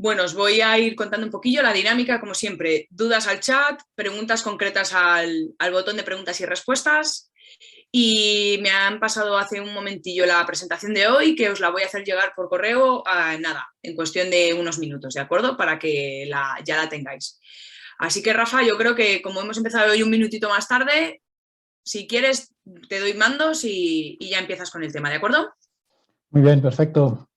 Bueno, os voy a ir contando un poquillo la dinámica, como siempre. Dudas al chat, preguntas concretas al botón de preguntas y respuestas. Y me han pasado hace un momentillo la presentación de hoy, que os la voy a hacer llegar por correo en cuestión de unos minutos, ¿de acuerdo? Para que ya la tengáis. Así que, Rafa, yo creo que como hemos empezado hoy un minutito más tarde, si quieres te doy mandos y ya empiezas con el tema, ¿de acuerdo? Muy bien, perfecto.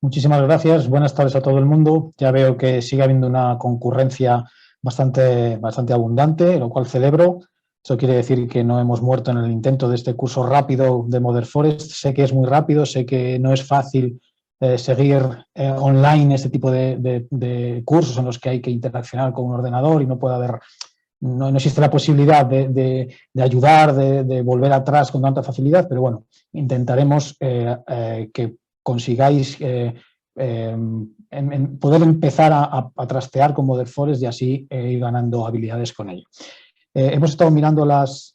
Muchísimas gracias. Buenas tardes a todo el mundo. Ya veo que sigue habiendo una concurrencia bastante abundante, lo cual celebro. Eso quiere decir que no hemos muerto en el intento de este curso rápido de Modern Forest. Sé que es muy rápido, sé que no es fácil seguir online este tipo de cursos en los que hay que interaccionar con un ordenador y no puede haber, no existe la posibilidad de ayudar, de volver atrás con tanta facilidad, pero bueno, intentaremos que consigáis poder empezar a trastear con Modern Forest y así ir ganando habilidades con ello. Hemos estado mirando los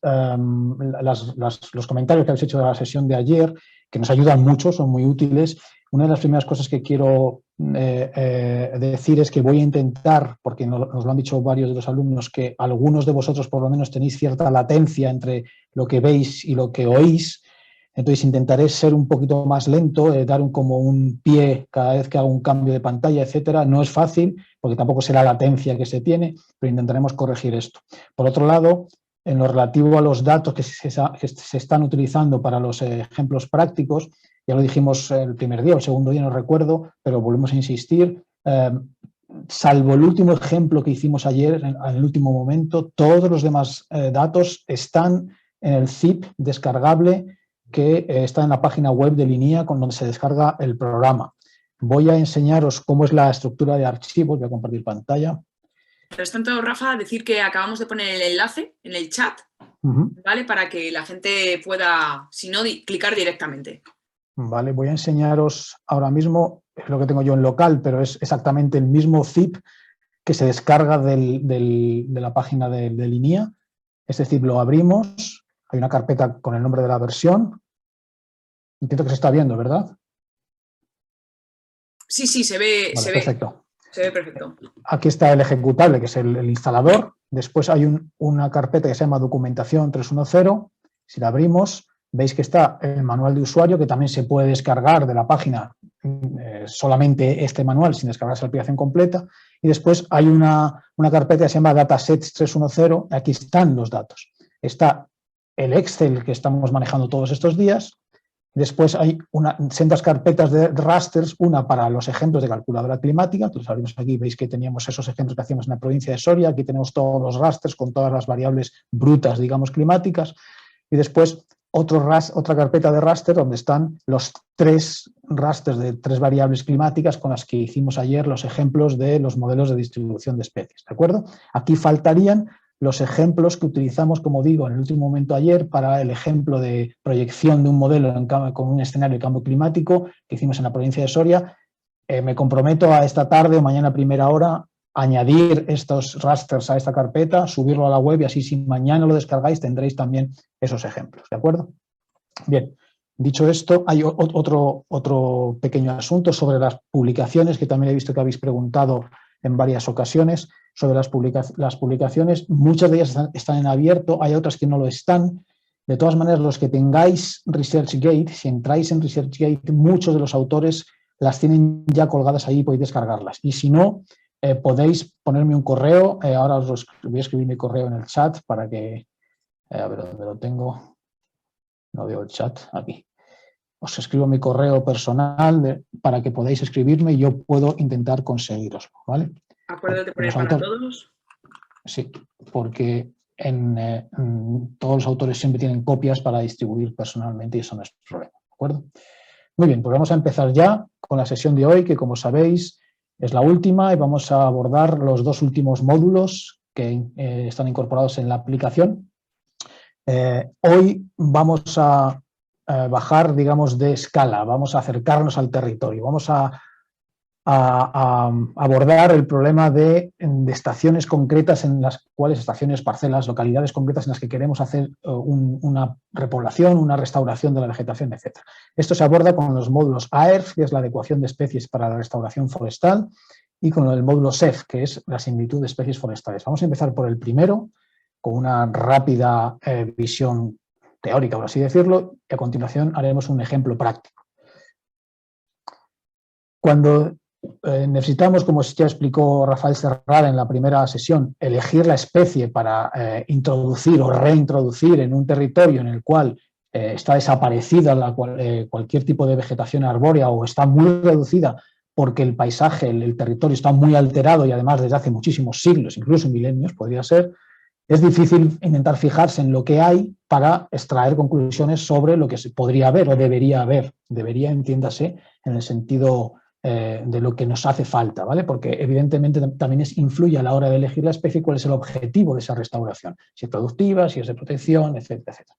comentarios que habéis hecho de la sesión de ayer, que nos ayudan mucho, son muy útiles. Una de las primeras cosas que quiero decir es que voy a intentar, porque nos lo han dicho varios de los alumnos, que algunos de vosotros por lo menos tenéis cierta latencia entre lo que veis y lo que oís. Entonces intentaré ser un poquito más lento, dar como un pie cada vez que hago un cambio de pantalla, etcétera. No es fácil, porque tampoco sé la latencia que se tiene, pero intentaremos corregir esto. Por otro lado, en lo relativo a los datos que se están utilizando para los ejemplos prácticos, ya lo dijimos el primer día, el segundo día no recuerdo, pero volvemos a insistir, salvo el último ejemplo que hicimos ayer, en el último momento, todos los demás datos están en el zip descargable que está en la página web de Linea, con donde se descarga el programa. Voy a enseñaros cómo es la estructura de archivos. Voy a compartir pantalla. Mientras tanto, Rafa, decir que acabamos de poner el enlace en el chat, ¿vale? Para que la gente pueda, si no, clicar directamente. Vale, voy a enseñaros ahora mismo, es lo que tengo yo en local, pero es exactamente el mismo zip que se descarga de la página de Linea. Este zip lo abrimos. Hay una carpeta con el nombre de la versión. Entiendo que se está viendo, ¿verdad? Sí, se ve, vale, perfecto. Se ve perfecto. Aquí está el ejecutable, que es el instalador. Después hay una carpeta que se llama documentación 310. Si la abrimos, veis que está el manual de usuario, que también se puede descargar de la página, solamente este manual, sin descargarse la aplicación completa. Y después hay una carpeta que se llama datasets 310. Aquí están los datos. Está el Excel que estamos manejando todos estos días. Después hay sendas carpetas de rasters, una para los ejemplos de calculadora climática. Entonces abrimos aquí, veis que teníamos esos ejemplos que hacíamos en la provincia de Soria. Aquí tenemos todos los rasters con todas las variables brutas, digamos, climáticas. Y después otra carpeta de raster donde están los 3 rasters de 3 variables climáticas con las que hicimos ayer los ejemplos de los modelos de distribución de especies. ¿De acuerdo? Aquí faltarían los ejemplos que utilizamos, como digo, en el último momento ayer para el ejemplo de proyección de un modelo con un escenario de cambio climático que hicimos en la provincia de Soria. Me comprometo a esta tarde o mañana a primera hora añadir estos rasters a esta carpeta, subirlo a la web y así si mañana lo descargáis tendréis también esos ejemplos, ¿de acuerdo? Bien, dicho esto, hay otro pequeño asunto sobre las publicaciones que también he visto que habéis preguntado en varias ocasiones sobre las publicaciones. Muchas de ellas están en abierto, hay otras que no lo están. De todas maneras, los que tengáis ResearchGate, si entráis en ResearchGate, muchos de los autores las tienen ya colgadas ahí y podéis descargarlas. Y si no, podéis ponerme un correo. Ahora os voy a escribir mi correo en el chat para que... a ver dónde lo tengo. No veo el chat. Aquí. Os escribo mi correo personal para que podáis escribirme y yo puedo intentar conseguiroslo, ¿vale? Acuerdo de poner para todos. Sí, porque todos los autores siempre tienen copias para distribuir personalmente y eso no es problema, ¿de acuerdo? Muy bien, pues vamos a empezar ya con la sesión de hoy, que como sabéis es la última y vamos a abordar los 2 últimos módulos que están incorporados en la aplicación. Hoy vamos a bajar, digamos, de escala, vamos a acercarnos al territorio, vamos a abordar el problema de estaciones concretas en las cuales, estaciones, parcelas, localidades concretas en las que queremos hacer una repoblación, una restauración de la vegetación, etc. Esto se aborda con los módulos AERF, que es la adecuación de especies para la restauración forestal, y con el módulo SEF, que es la similitud de especies forestales. Vamos a empezar por el primero, con una rápida visión teórica, por así decirlo, y a continuación haremos un ejemplo práctico. Cuando necesitamos, como ya explicó Rafael Serrada en la primera sesión, elegir la especie para introducir o reintroducir en un territorio en el cual está desaparecida cualquier tipo de vegetación arbórea o está muy reducida porque el paisaje, el territorio está muy alterado y además desde hace muchísimos siglos, incluso milenios podría ser, es difícil intentar fijarse en lo que hay para extraer conclusiones sobre lo que se podría haber o debería haber. Debería, entiéndase, en el sentido de lo que nos hace falta, ¿vale? Porque evidentemente también influye a la hora de elegir la especie cuál es el objetivo de esa restauración, si es productiva, si es de protección, etcétera, etcétera.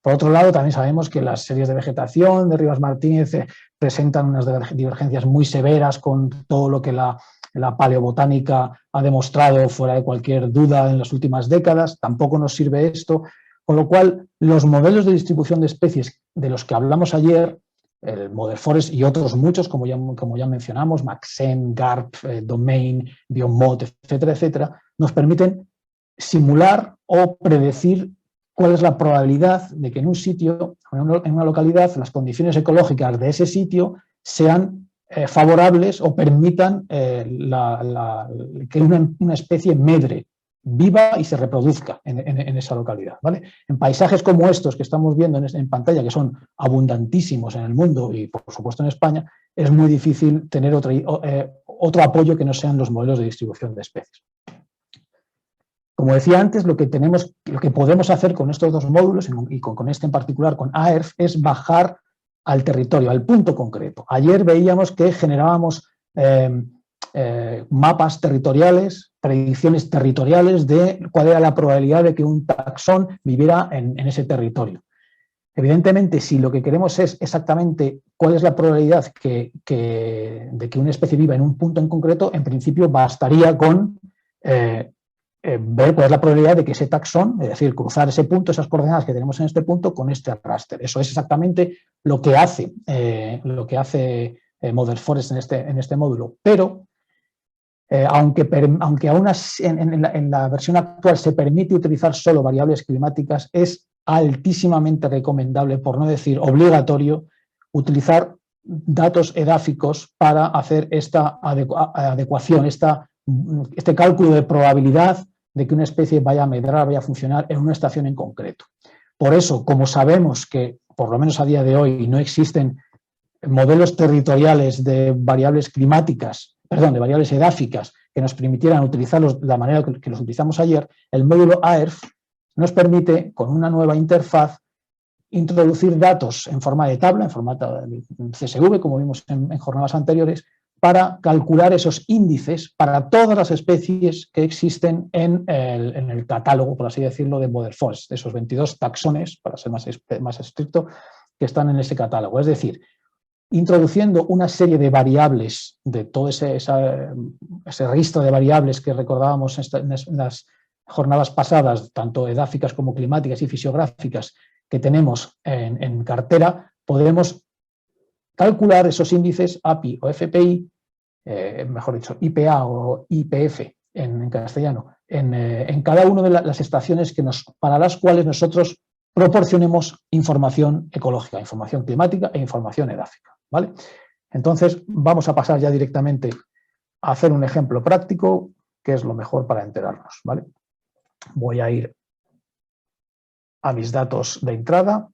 Por otro lado, también sabemos que las series de vegetación de Rivas Martínez presentan unas divergencias muy severas con todo lo que la paleobotánica ha demostrado fuera de cualquier duda en las últimas décadas. Tampoco nos sirve esto, con lo cual los modelos de distribución de especies de los que hablamos ayer, el Model Forest y otros muchos, como ya mencionamos, Maxent, GARP, Domain, Biomod, etcétera, etcétera, nos permiten simular o predecir cuál es la probabilidad de que en un sitio, en una localidad, las condiciones ecológicas de ese sitio sean favorables o permitan que una especie medre, viva y se reproduzca en esa localidad, ¿vale? En paisajes como estos que estamos viendo en pantalla, que son abundantísimos en el mundo y por supuesto en España, es muy difícil tener otro apoyo que no sean los modelos de distribución de especies. Como decía antes, lo que podemos hacer con estos dos módulos y con este en particular, con AERF, es bajar al territorio, al punto concreto. Ayer veíamos que generábamos mapas territoriales, predicciones territoriales de cuál era la probabilidad de que un taxón viviera en ese territorio. Evidentemente, si lo que queremos es exactamente cuál es la probabilidad de que una especie viva en un punto en concreto, en principio bastaría con ver cuál es la probabilidad de que ese taxón, es decir, cruzar ese punto, esas coordenadas que tenemos en este punto con este raster. Eso es exactamente lo que hace Model Forest en este módulo. Pero, aunque aún en la versión actual se permite utilizar solo variables climáticas, es altísimamente recomendable, por no decir obligatorio, utilizar datos edáficos para hacer esta adecuación, este cálculo de probabilidad de que una especie vaya a medrar, vaya a funcionar en una estación en concreto. Por eso, como sabemos que, por lo menos a día de hoy, no existen modelos territoriales de variables climáticas, de variables edáficas que nos permitieran utilizarlos de la manera que los utilizamos ayer, el módulo AERF nos permite, con una nueva interfaz, introducir datos en forma de tabla, en formato CSV, como vimos en jornadas anteriores, para calcular esos índices para todas las especies que existen en el catálogo, por así decirlo, de Model Forest, de esos 22 taxones, para ser más estricto, que están en ese catálogo. Es decir, introduciendo una serie de variables de todo ese registro de variables que recordábamos en las jornadas pasadas, tanto edáficas como climáticas y fisiográficas, que tenemos en cartera, podemos calcular esos índices API o FPI, mejor dicho, IPA o IPF en castellano, en cada una de las estaciones para las cuales nosotros proporcionemos información ecológica, información climática e información edáfica, ¿vale? Entonces, vamos a pasar ya directamente a hacer un ejemplo práctico, que es lo mejor para enterarnos, ¿vale? Voy a ir a mis datos de entrada.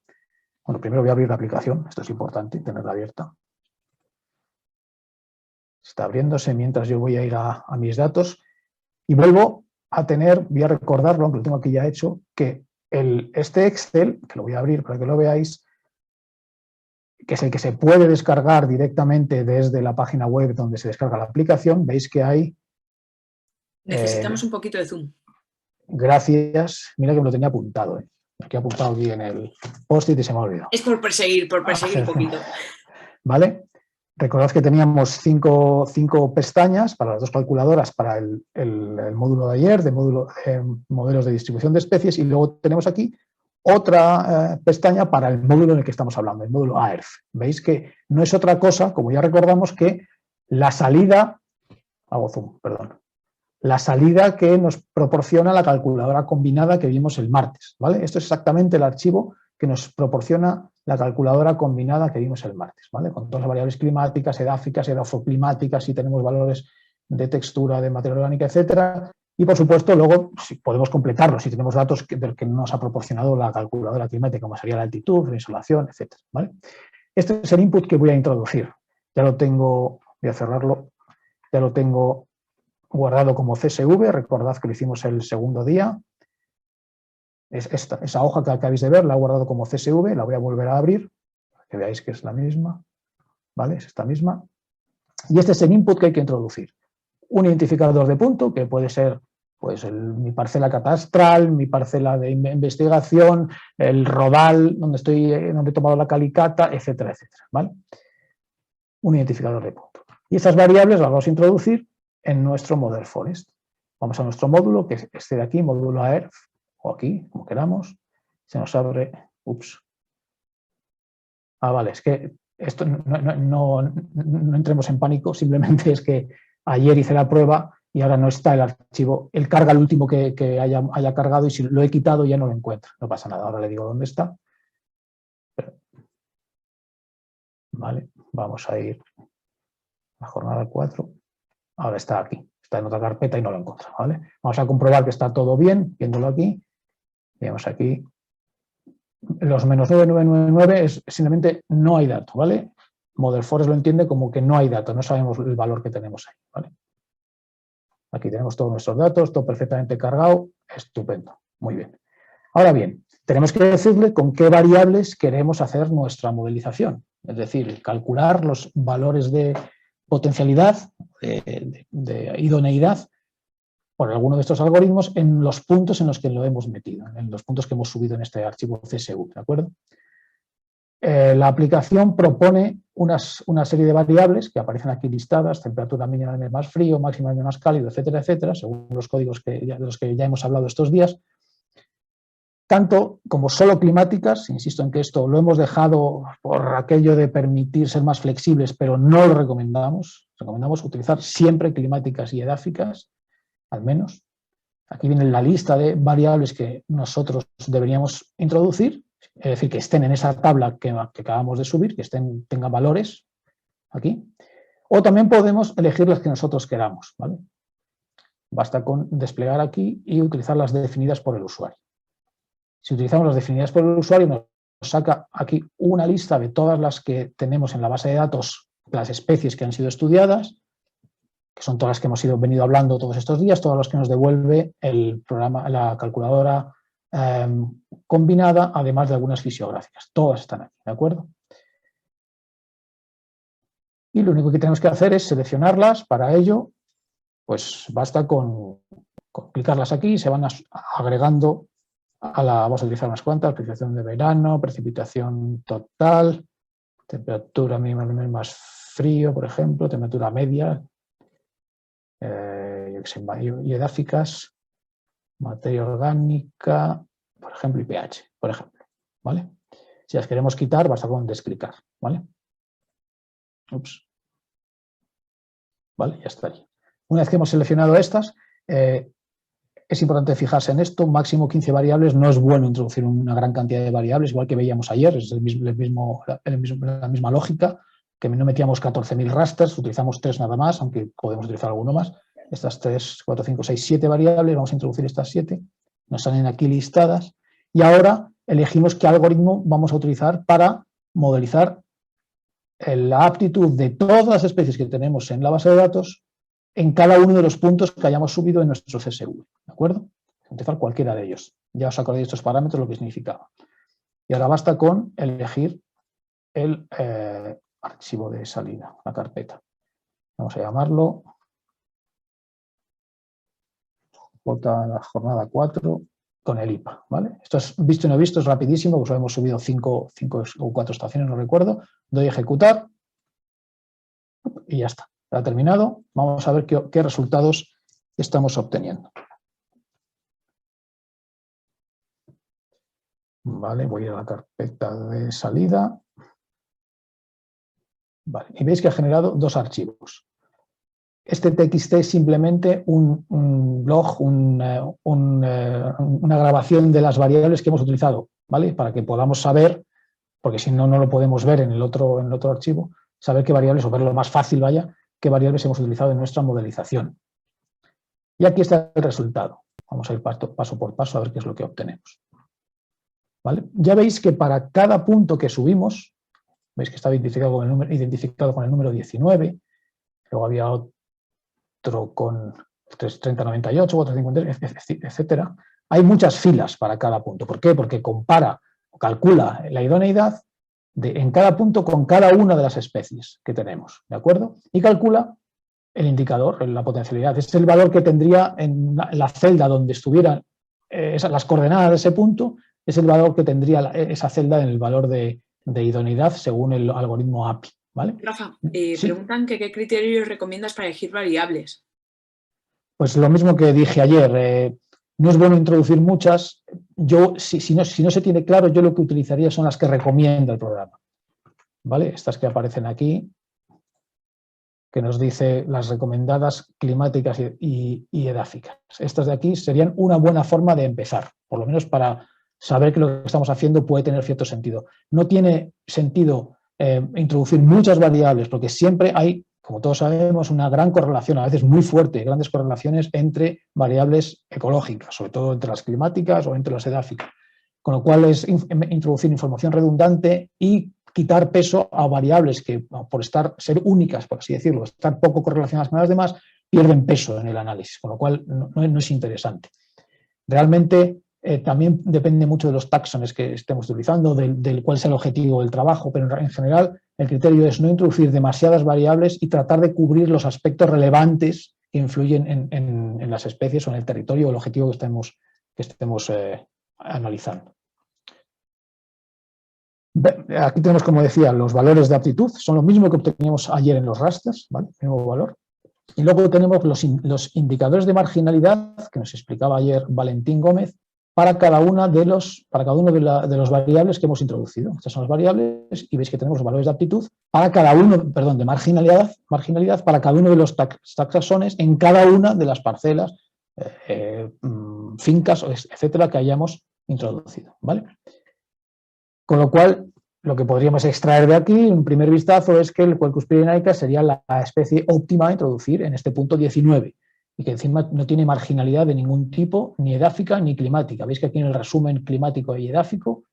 Bueno, primero voy a abrir la aplicación, esto es importante, tenerla abierta. Está abriéndose mientras yo voy a ir a mis datos y vuelvo a voy a recordarlo, aunque lo tengo aquí ya hecho, que este Excel, que lo voy a abrir para que lo veáis, que es el que se puede descargar directamente desde la página web donde se descarga la aplicación, veis que hay... Necesitamos un poquito de zoom. Gracias, mira que me lo tenía apuntado, Aquí he apuntado aquí en el post-it y se me ha olvidado. Es por perseguir un poquito. ¿Vale? Recordad que teníamos cinco pestañas para las dos calculadoras para el módulo de ayer, de modelos de distribución de especies, y luego tenemos aquí otra pestaña para el módulo en el que estamos hablando, el módulo AERF. Veis que no es otra cosa, como ya recordamos, que la salida hago zoom, perdón. La salida que nos proporciona la calculadora combinada que vimos el martes, ¿vale? Esto es exactamente el archivo que nos proporciona la calculadora combinada que vimos el martes, ¿vale? Con todas las variables climáticas, edáficas, edafoclimáticas, si tenemos valores de textura, de materia orgánica, etcétera. Y, por supuesto, luego si podemos completarlo si tenemos datos del que nos ha proporcionado la calculadora climática, como sería la altitud, la insolación, etcétera, ¿vale? Este es el input que voy a introducir. Ya lo tengo, voy a cerrarlo, ya lo tengo guardado como CSV, recordad que lo hicimos el segundo día. Esa hoja que acabáis de ver la he guardado como CSV, la voy a volver a abrir, para que veáis que es la misma, ¿vale? Es esta misma. Y este es el input que hay que introducir. Un identificador de punto, que puede ser pues, mi parcela catastral, mi parcela de investigación, el rodal donde he tomado la calicata, etcétera, etcétera, ¿vale? Un identificador de punto. Y estas variables las vamos a introducir en nuestro Model Forest. Vamos a nuestro módulo, que es este de aquí, módulo AERF, o aquí, como queramos. Se nos abre, ups. Vale, es que esto no entremos en pánico, simplemente es que ayer hice la prueba y ahora no está el archivo. Él carga el último que haya cargado y si lo he quitado ya no lo encuentro. No pasa nada, ahora le digo dónde está. Vale, vamos a ir a la jornada 4. Ahora está aquí, está en otra carpeta y no lo encuentro, ¿vale? Vamos a comprobar que está todo bien, viéndolo aquí. Vemos aquí. Los menos 9999 es simplemente no hay dato, ¿vale? Model Forest lo entiende como que no hay dato, no sabemos el valor que tenemos ahí, ¿vale? Aquí tenemos todos nuestros datos, todo perfectamente cargado, estupendo, muy bien. Ahora bien, tenemos que decirle con qué variables queremos hacer nuestra modelización, es decir, calcular los valores de potencialidad, de idoneidad, por alguno de estos algoritmos en los puntos en los que lo hemos metido, en los puntos que hemos subido en este archivo CSV, ¿de acuerdo? La aplicación propone una serie de variables que aparecen aquí listadas, temperatura mínima en el más frío, máxima en el más cálido, etcétera, etcétera, según los códigos de los que ya hemos hablado estos días, tanto como solo climáticas, insisto en que esto lo hemos dejado por aquello de permitir ser más flexibles, pero no lo recomendamos utilizar siempre climáticas y edáficas, al menos. Aquí viene la lista de variables que nosotros deberíamos introducir, es decir, que estén en esa tabla que acabamos de subir, que tengan valores aquí. O también podemos elegir las que nosotros queramos, ¿vale? Basta con desplegar aquí y utilizar las definidas por el usuario. Si utilizamos las definidas por el usuario, nos saca aquí una lista de todas las que tenemos en la base de datos, las especies que han sido estudiadas, que son todas las que hemos venido hablando todos estos días, todas las que nos devuelve el programa, la calculadora combinada, además de algunas fisiográficas. Todas están aquí, ¿de acuerdo? Y lo único que tenemos que hacer es seleccionarlas. Para ello, pues basta con clicarlas aquí y se van agregando vamos a utilizar unas cuantas: precipitación de verano, precipitación total, temperatura mínima en el más frío, por ejemplo, temperatura media, y edáficas, materia orgánica, por ejemplo, y pH, por ejemplo, ¿vale? Si las queremos quitar, basta con desclicar, ¿vale? Ups. Vale, ya está ahí. Una vez que hemos seleccionado estas, es importante fijarse en esto: máximo 15 variables. No es bueno introducir una gran cantidad de variables, igual que veíamos ayer, es la misma lógica, que no metíamos 14.000 rasters, utilizamos 3 nada más, aunque podemos utilizar alguno más. Estas 3, 4, 5, 6, 7 variables, vamos a introducir estas 7, nos salen aquí listadas, y ahora elegimos qué algoritmo vamos a utilizar para modelizar la aptitud de todas las especies que tenemos en la base de datos en cada uno de los puntos que hayamos subido en nuestro CSV, ¿de acuerdo? Utilizar cualquiera de ellos. Ya os acordáis de estos parámetros, lo que significaba. Y ahora basta con elegir el archivo de salida, la carpeta. Vamos a llamarlo la jornada 4 con el IPA, ¿vale? Esto es visto y no visto, es rapidísimo, pues hemos subido 5 o 4 estaciones, no recuerdo. Doy a ejecutar y ya está. Ha terminado. Vamos a ver qué resultados estamos obteniendo. Vale, voy a ir a la carpeta de salida. Vale, y veis que ha generado 2 archivos. este TXT es simplemente un log, una grabación de las variables que hemos utilizado, ¿vale? Para que podamos saber, porque si no, no lo podemos ver en el otro archivo, saber qué variables, o verlo más fácil, vaya, qué variables hemos utilizado en nuestra modelización. Y aquí está el resultado. Vamos a ir paso por paso a ver qué es lo que obtenemos. ¿Vale? Ya veis que para cada punto que subimos, veis que está identificado con el número 19, luego había otro con 3098, otro 53, etcétera. Hay muchas filas para cada punto. ¿Por qué? Porque compara o calcula la idoneidad en cada punto con cada una de las especies que tenemos, ¿de acuerdo? Y calcula el indicador, la potencialidad. Este es el valor que tendría en la celda donde estuvieran las coordenadas de ese punto, es el valor que tendría esa celda en el valor de idoneidad según el algoritmo API. ¿Vale? Rafa, ¿Sí? preguntan que qué criterios recomiendas para elegir variables. Pues lo mismo que dije ayer, no es bueno introducir muchas. Yo, si no se tiene claro, yo lo que utilizaría son las que recomienda el programa. ¿Vale? Estas que aparecen aquí, que nos dice las recomendadas climáticas y edáficas. Estas de aquí serían una buena forma de empezar, por lo menos para saber que lo que estamos haciendo puede tener cierto sentido. No tiene sentido introducir muchas variables, porque siempre hay, como todos sabemos, una gran correlación, a veces muy fuerte, grandes correlaciones entre variables ecológicas, sobre todo entre las climáticas o entre las edáficas. Con lo cual es introducir información redundante y quitar peso a variables que, por ser únicas, por así decirlo, estar poco correlacionadas con las demás, pierden peso en el análisis, con lo cual no es interesante. Realmente también depende mucho de los taxones que estemos utilizando, del cuál es el objetivo del trabajo, pero en general el criterio es no introducir demasiadas variables y tratar de cubrir los aspectos relevantes que influyen en las especies o en el territorio o el objetivo que estemos analizando. Aquí tenemos, como decía, los valores de aptitud, son lo mismo que obteníamos ayer en los rasters, ¿vale? El mismo valor. Y luego tenemos los indicadores de marginalidad, que nos explicaba ayer Valentín Gómez, para cada uno de los variables que hemos introducido. Estas son las variables y veis que tenemos los valores de aptitud para cada uno, perdón, de marginalidad para cada uno de los taxones en cada una de las parcelas, fincas, etcétera, que hayamos introducido, ¿vale? Con lo cual, lo que podríamos extraer de aquí, un primer vistazo, es que el Quercus pyrenaica sería la especie óptima a introducir en este punto 19 y que encima no tiene marginalidad de ningún tipo, ni edáfica ni climática. Veis que aquí en el resumen climático y edáfico,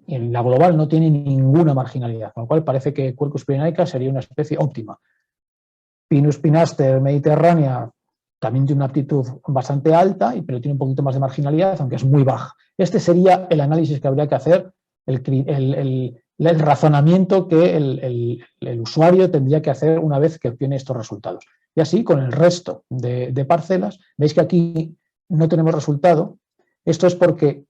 en la global no tiene ninguna marginalidad, con lo cual parece que Quercus pyrenaica sería una especie óptima. Pinus pinaster mediterránea también tiene una aptitud bastante alta, pero tiene un poquito más de marginalidad, aunque es muy baja. Este sería el análisis que habría que hacer, el razonamiento que el usuario tendría que hacer una vez que obtiene estos resultados. Y así con el resto de parcelas, veis que aquí no tenemos resultado. Esto es porque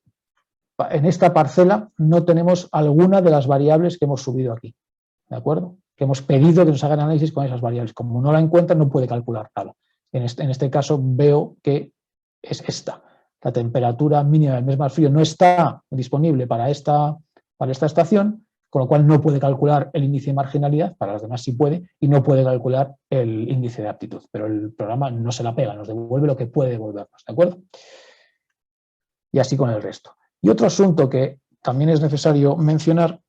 en esta parcela no tenemos alguna de las variables que hemos subido aquí, ¿de acuerdo? Que hemos pedido que nos hagan análisis con esas variables. Como no la encuentra, no puede calcular nada. En este caso veo que es esta. La temperatura mínima del mes más frío no está disponible para esta estación, con lo cual no puede calcular el índice de marginalidad, para las demás sí puede, y no puede calcular el índice de aptitud, pero el programa no se la pega, nos devuelve lo que puede devolvernos, ¿de acuerdo? Y así con el resto. Y otro asunto que también es necesario mencionar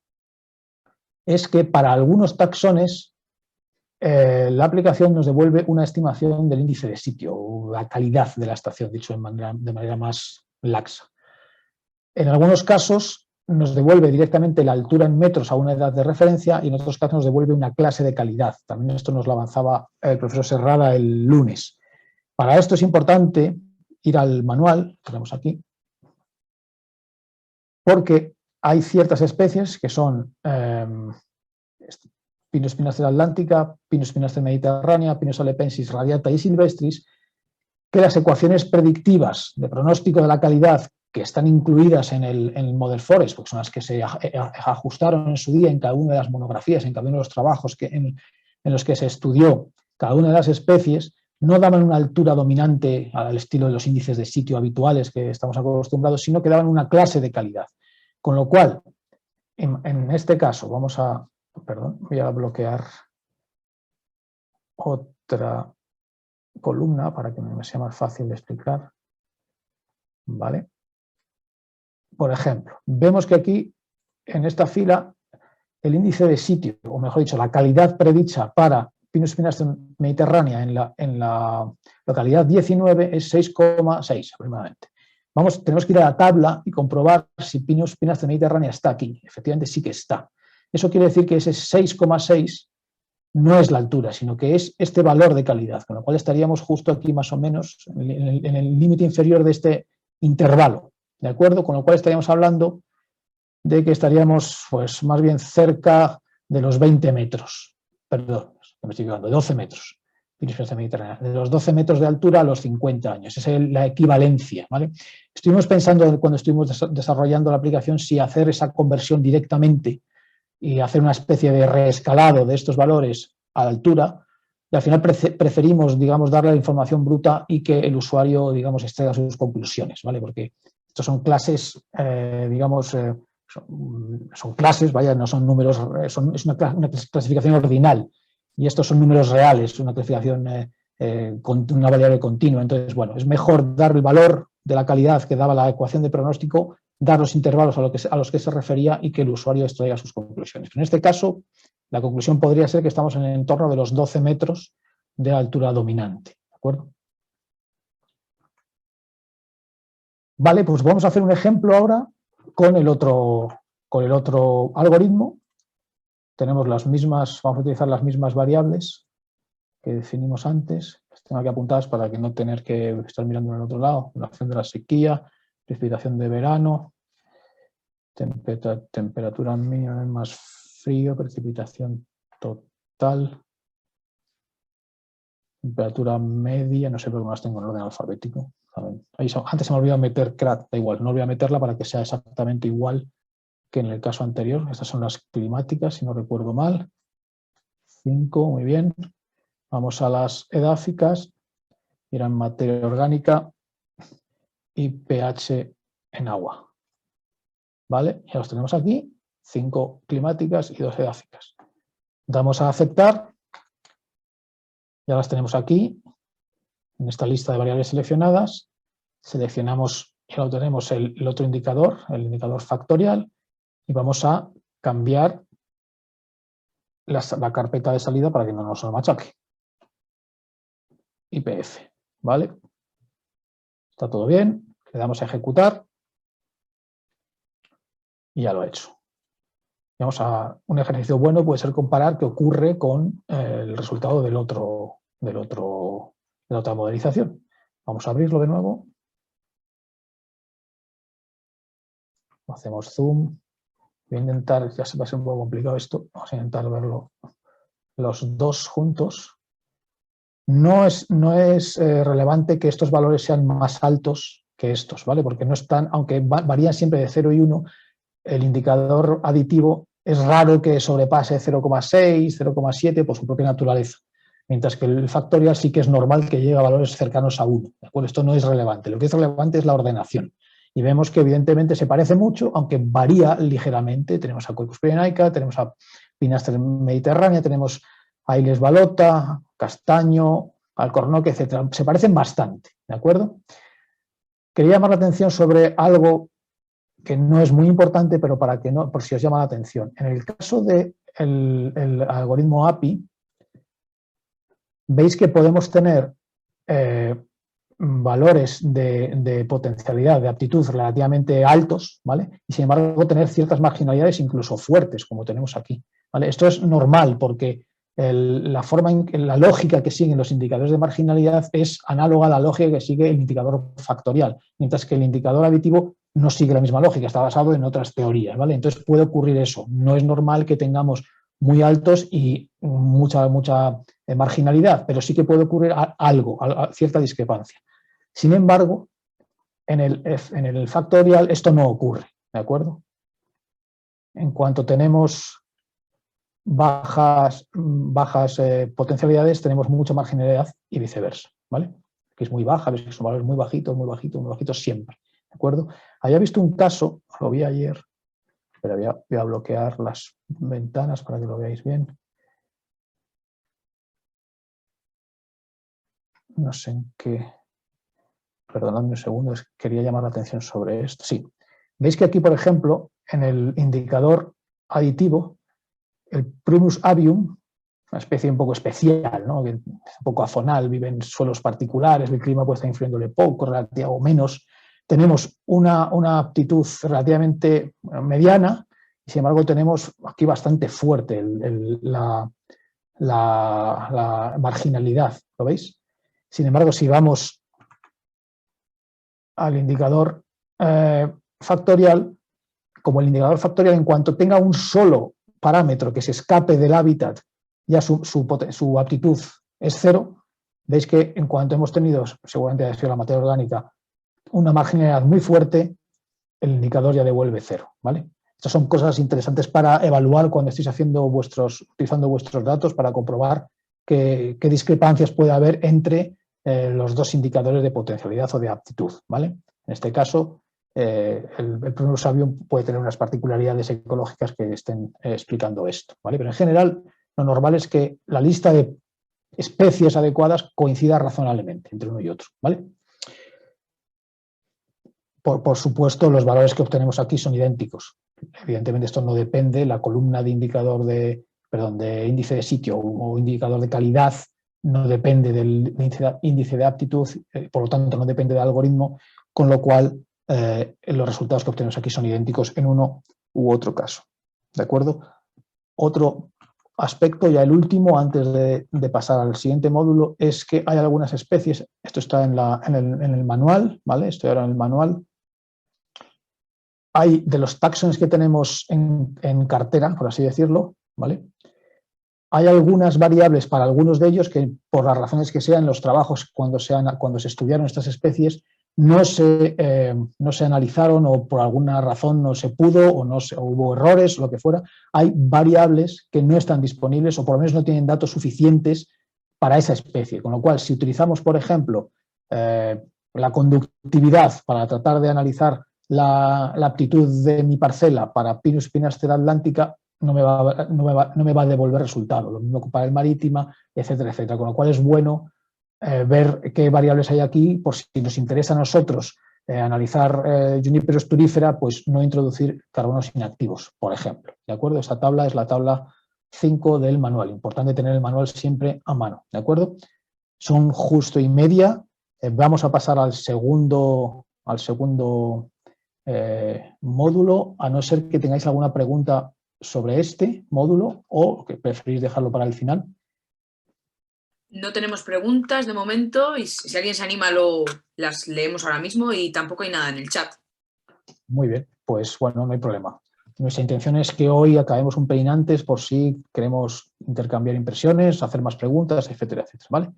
es que para algunos taxones la aplicación nos devuelve una estimación del índice de sitio, o la calidad de la estación, dicho de manera más laxa. En algunos casos nos devuelve directamente la altura en metros a una edad de referencia y en otros casos nos devuelve una clase de calidad. También esto nos lo avanzaba el profesor Serrada el lunes. Para esto es importante ir al manual, que tenemos aquí, porque hay ciertas especies que son Pinus pinaster atlántica, Pinus pinaster mediterránea, Pinus alepensis radiata y silvestris, que las ecuaciones predictivas de pronóstico de la calidad que están incluidas en el Model Forest, porque son las que se ajustaron en su día en cada una de las monografías, en cada uno de los trabajos en los que se estudió cada una de las especies, no daban una altura dominante al estilo de los índices de sitio habituales que estamos acostumbrados, sino que daban una clase de calidad. Con lo cual, en este caso, voy a bloquear otra columna para que me sea más fácil de explicar. ¿Vale? Por ejemplo, vemos que aquí, en esta fila, el índice de sitio, o mejor dicho, la calidad predicha para Pinus Pinastre mediterránea en la localidad 19 es 6,6 aproximadamente. Tenemos que ir a la tabla y comprobar si Pinus Pinastre mediterránea está aquí. Efectivamente sí que está. Eso quiere decir que ese 6,6 no es la altura, sino que es este valor de calidad, con lo cual estaríamos justo aquí más o menos en el límite inferior de este intervalo, ¿de acuerdo? Con lo cual estaríamos hablando de que estaríamos pues más bien cerca de los 20 metros, perdón, me estoy equivocando, de 12 metros, de los 12 metros de altura a los 50 años, esa es la equivalencia, ¿vale? Estuvimos pensando cuando estuvimos desarrollando la aplicación si hacer esa conversión directamente y hacer una especie de reescalado de estos valores a la altura, y al final preferimos, digamos, darle la información bruta y que el usuario, digamos, extraiga sus conclusiones, ¿vale? Porque estos son clases, digamos, son clases, vaya, no son números, es una clasificación ordinal, y estos son números reales, una clasificación con una variable continua. Entonces, bueno, es mejor dar el valor de la calidad que daba la ecuación de pronóstico, dar los intervalos a los que se refería y que el usuario extraiga sus conclusiones. En este caso, la conclusión podría ser que estamos en el entorno de los 12 metros de altura dominante. ¿De acuerdo? Vale, pues vamos a hacer un ejemplo ahora con el otro algoritmo. Tenemos las mismas, vamos a utilizar las mismas variables que definimos antes. Las tengo aquí apuntadas para que no tener que estar mirando en el otro lado. La acción de la sequía, precipitación de verano, temperatura mínima más frío, precipitación total, temperatura media, no sé por qué más tengo en orden alfabético. Ahí, antes se me olvidó meter CRAT, da igual, no voy a meterla para que sea exactamente igual que en el caso anterior. Estas son las climáticas, si no recuerdo mal. 5, muy bien. Vamos a las edáficas, eran materia orgánica y pH en agua. ¿Vale? Ya los tenemos aquí, 5 climáticas y 2 edáficas. Damos a aceptar, ya las tenemos aquí, en esta lista de variables seleccionadas. Seleccionamos, ya lo tenemos el otro indicador, el indicador factorial, y vamos a cambiar la carpeta de salida para que no nos lo machaque. IPF, ¿vale? Está todo bien, le damos a ejecutar y ya lo he hecho. Vamos a un ejercicio bueno puede ser comparar qué ocurre con el resultado de la otra modelización. Vamos a abrirlo de nuevo. Hacemos zoom. Voy a intentar, ya se va a ser un poco complicado esto, vamos a intentar verlo los dos juntos. No es relevante que estos valores sean más altos que estos, ¿vale? Porque no están, aunque varían siempre de 0 y 1, el indicador aditivo es raro que sobrepase 0,6, 0,7 por su propia naturaleza. Mientras que el factorial sí que es normal que llegue a valores cercanos a 1. ¿De acuerdo? Esto no es relevante. Lo que es relevante es la ordenación. Y vemos que evidentemente se parece mucho, aunque varía ligeramente. Tenemos a Coicus pirenaica, tenemos a Pinastre mediterránea, tenemos a Iles balota, castaño, alcornoque, etc. Se parecen bastante, ¿de acuerdo? Quería llamar la atención sobre algo que no es muy importante, pero para que no, por si os llama la atención. En el caso del algoritmo API, veis que podemos tener valores de potencialidad, de aptitud relativamente altos, ¿vale? Y sin embargo tener ciertas marginalidades incluso fuertes, como tenemos aquí, ¿vale? Esto es normal porque la lógica que siguen los indicadores de marginalidad es análoga a la lógica que sigue el indicador factorial, mientras que el indicador aditivo no sigue la misma lógica, está basado en otras teorías, ¿vale? Entonces puede ocurrir eso. No es normal que tengamos muy altos y mucha marginalidad, pero sí que puede ocurrir algo, cierta discrepancia. Sin embargo, en el factorial esto no ocurre, ¿de acuerdo? En cuanto tenemos bajas potencialidades, tenemos mucha marginalidad y viceversa, ¿vale? Que es muy baja, ves que son valores muy bajitos, muy bajitos, muy bajitos siempre, ¿de acuerdo? Había visto un caso, lo vi ayer, pero voy a bloquear las ventanas para que lo veáis bien. no sé en qué, perdonadme un segundo, quería llamar la atención sobre esto. Sí, veis que aquí, por ejemplo, en el indicador aditivo, el Prunus avium, una especie un poco especial, ¿no? Un poco azonal, vive en suelos particulares, el clima puede estar influyéndole poco, relativo o menos. Tenemos una aptitud relativamente mediana y, sin embargo, tenemos aquí bastante fuerte la marginalidad, ¿lo veis? Sin embargo, si vamos al indicador factorial, como el indicador factorial, en cuanto tenga un solo parámetro que se escape del hábitat, ya su aptitud es cero. Veis que en cuanto hemos tenido, seguramente ha sido la materia orgánica, una marginalidad muy fuerte, el indicador ya devuelve cero, ¿vale? Estas son cosas interesantes para evaluar cuando estéis utilizando vuestros datos para comprobar qué discrepancias puede haber entre los dos indicadores de potencialidad o de aptitud, ¿vale? En este caso, el Prunus avium puede tener unas particularidades ecológicas que estén explicando esto, ¿vale? Pero en general, lo normal es que la lista de especies adecuadas coincida razonablemente entre uno y otro, ¿vale? Por supuesto, los valores que obtenemos aquí son idénticos. Evidentemente, esto no depende, la columna de indicador de índice de sitio o indicador de calidad no depende del índice de aptitud, por lo tanto, no depende del algoritmo, con lo cual los resultados que obtenemos aquí son idénticos en uno u otro caso. ¿De acuerdo? Otro aspecto, ya el último, antes de pasar al siguiente módulo, es que hay algunas especies, esto está en el manual, ¿vale? Estoy ahora en el manual. Hay de los taxones que tenemos en cartera, por así decirlo, ¿vale? Hay algunas variables para algunos de ellos que, por las razones que sean, los trabajos cuando se estudiaron estas especies no se analizaron o por alguna razón no se pudo o hubo errores o lo que fuera. Hay variables que no están disponibles o por lo menos no tienen datos suficientes para esa especie. Con lo cual, si utilizamos, por ejemplo, la conductividad para tratar de analizar la aptitud de mi parcela para Pinus pinastera atlántica, no me va a devolver resultado. Lo mismo para el marítima, etcétera, etcétera. Con lo cual es bueno ver qué variables hay aquí, por si nos interesa a nosotros analizar Juniperus turífera, pues no introducir carbonos inactivos, por ejemplo. ¿De acuerdo? Esta tabla es la tabla 5 del manual. Importante tener el manual siempre a mano. ¿De acuerdo? Son justo y media. Vamos a pasar al segundo módulo, a no ser que tengáis alguna pregunta sobre este módulo o que preferís dejarlo para el final. No tenemos preguntas de momento y si alguien se anima las leemos ahora mismo y tampoco hay nada en el chat. Muy bien, pues bueno, no hay problema. Nuestra intención es que hoy acabemos un pelín antes por si queremos intercambiar impresiones, hacer más preguntas, etcétera, etcétera, ¿vale?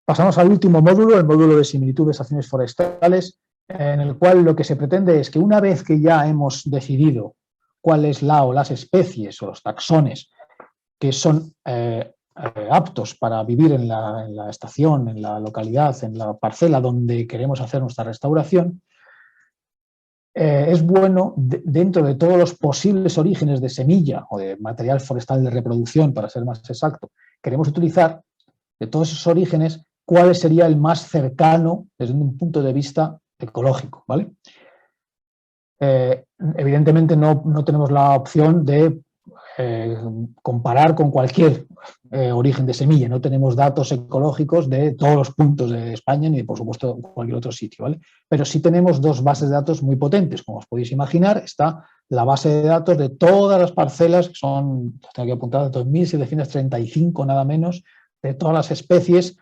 Pasamos al último módulo, el módulo de similitud de estaciones forestales, en el cual lo que se pretende es que una vez que ya hemos decidido cuál es la o las especies o los taxones que son aptos para vivir en la estación, en la localidad, en la parcela donde queremos hacer nuestra restauración, es bueno, dentro de todos los posibles orígenes de semilla o de material forestal de reproducción, para ser más exacto, queremos utilizar de todos esos orígenes cuál sería el más cercano desde un punto de vista ecológico, ¿vale? Evidentemente no tenemos la opción de comparar con cualquier origen de semilla. No tenemos datos ecológicos de todos los puntos de España ni, por supuesto, cualquier otro sitio, ¿vale? Pero sí tenemos dos bases de datos muy potentes. Como os podéis imaginar, está la base de datos de todas las parcelas, que son, tengo que apuntar, 2.735 nada menos, de todas las especies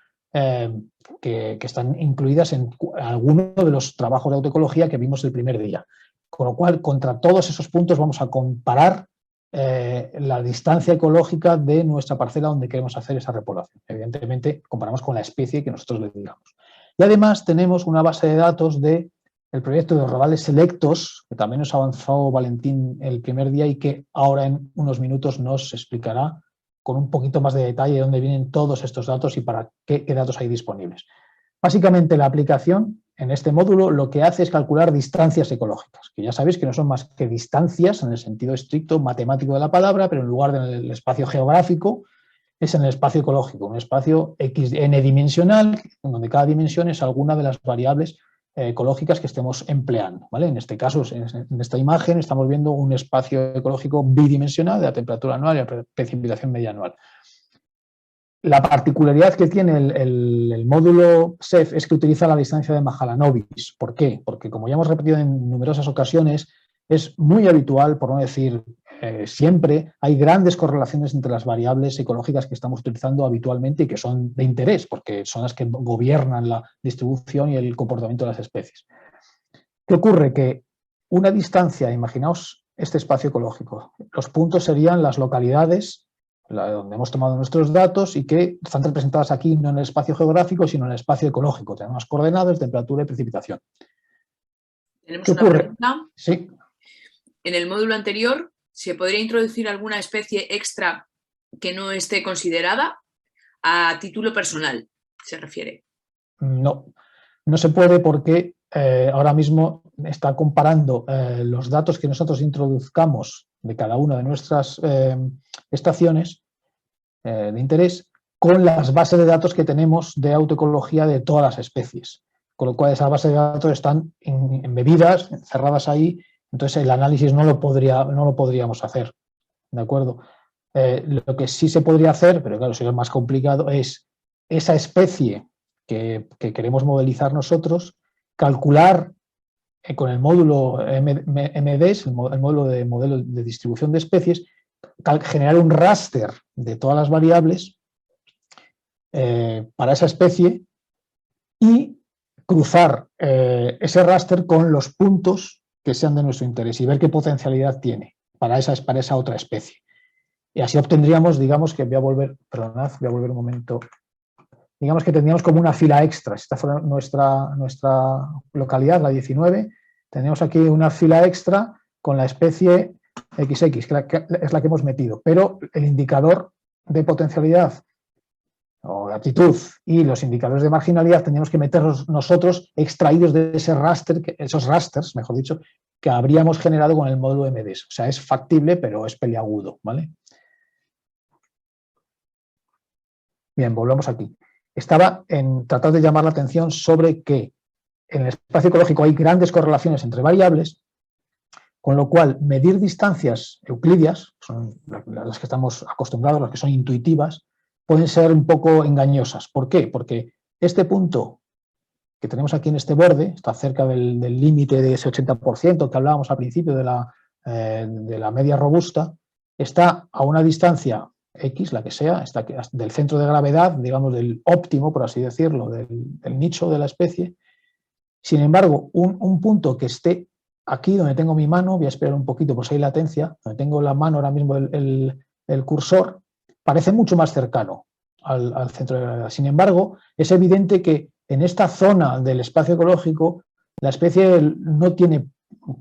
que están incluidas en alguno de los trabajos de autoecología que vimos el primer día. Con lo cual, contra todos esos puntos vamos a comparar la distancia ecológica de nuestra parcela donde queremos hacer esa repoblación. Evidentemente, comparamos con la especie que nosotros le digamos. Y además tenemos una base de datos del proyecto de rodales selectos, que también nos ha avanzado Valentín el primer día y que ahora en unos minutos nos explicará con un poquito más de detalle de dónde vienen todos estos datos y para qué datos hay disponibles. Básicamente, la aplicación en este módulo lo que hace es calcular distancias ecológicas, que ya sabéis que no son más que distancias en el sentido estricto matemático de la palabra, pero en lugar del espacio geográfico, es en el espacio ecológico, un espacio n-dimensional, donde cada dimensión es alguna de las variables ecológicas que estemos empleando, ¿vale? En este caso, en esta imagen, estamos viendo un espacio ecológico bidimensional de la temperatura anual y la precipitación media anual. La particularidad que tiene el módulo SEF es que utiliza la distancia de Mahalanobis. ¿Por qué? Porque, como ya hemos repetido en numerosas ocasiones, es muy habitual, por no decir siempre, hay grandes correlaciones entre las variables ecológicas que estamos utilizando habitualmente y que son de interés, porque son las que gobiernan la distribución y el comportamiento de las especies. ¿Qué ocurre? Que una distancia, imaginaos este espacio ecológico, los puntos serían las localidades donde hemos tomado nuestros datos y que están representadas aquí no en el espacio geográfico, sino en el espacio ecológico. Tenemos coordenadas, temperatura y precipitación. Tenemos ¿Qué una ocurre? pregunta. Sí. En el módulo anterior, ¿se podría introducir alguna especie extra que no esté considerada a título personal? Se refiere. No, no se puede porque ahora mismo está comparando los datos que nosotros introduzcamos de cada una de nuestras estaciones de interés con las bases de datos que tenemos de autoecología de todas las especies. Con lo cual esas bases de datos están embebidas, encerradas ahí, entonces el análisis no lo podríamos hacer. ¿De acuerdo? Lo que sí se podría hacer, pero claro, sería más complicado, es esa especie que queremos modelizar nosotros, calcular con el módulo MDES, el módulo de distribución de especies, generar un raster de todas las variables para esa especie y cruzar ese raster con los puntos que sean de nuestro interés y ver qué potencialidad tiene para esa otra especie. Y así obtendríamos, digamos que voy a volver un momento. Digamos que tendríamos como una fila extra. Si esta fuera nuestra localidad, la 19, tenemos aquí una fila extra con la especie XX, que es la que hemos metido. Pero el indicador de potencialidad o de aptitud y los indicadores de marginalidad tendríamos que meterlos nosotros extraídos de ese raster, esos rasters, mejor dicho, que habríamos generado con el módulo MDES. O sea, es factible, pero es peliagudo, ¿vale? Bien, volvamos aquí. Estaba en tratar de llamar la atención sobre que en el espacio ecológico hay grandes correlaciones entre variables, con lo cual medir distancias euclidias, son las que estamos acostumbrados, las que son intuitivas, pueden ser un poco engañosas. ¿Por qué? Porque este punto que tenemos aquí en este borde, está cerca del límite de ese 80% que hablábamos al principio de la media robusta, está a una distancia X, la que sea, está del centro de gravedad, digamos del óptimo, por así decirlo, del nicho de la especie. Sin embargo, un punto que esté aquí donde tengo mi mano, voy a esperar un poquito por si hay latencia, donde tengo la mano ahora mismo el cursor, parece mucho más cercano al centro de gravedad. Sin embargo, es evidente que en esta zona del espacio ecológico la especie no tiene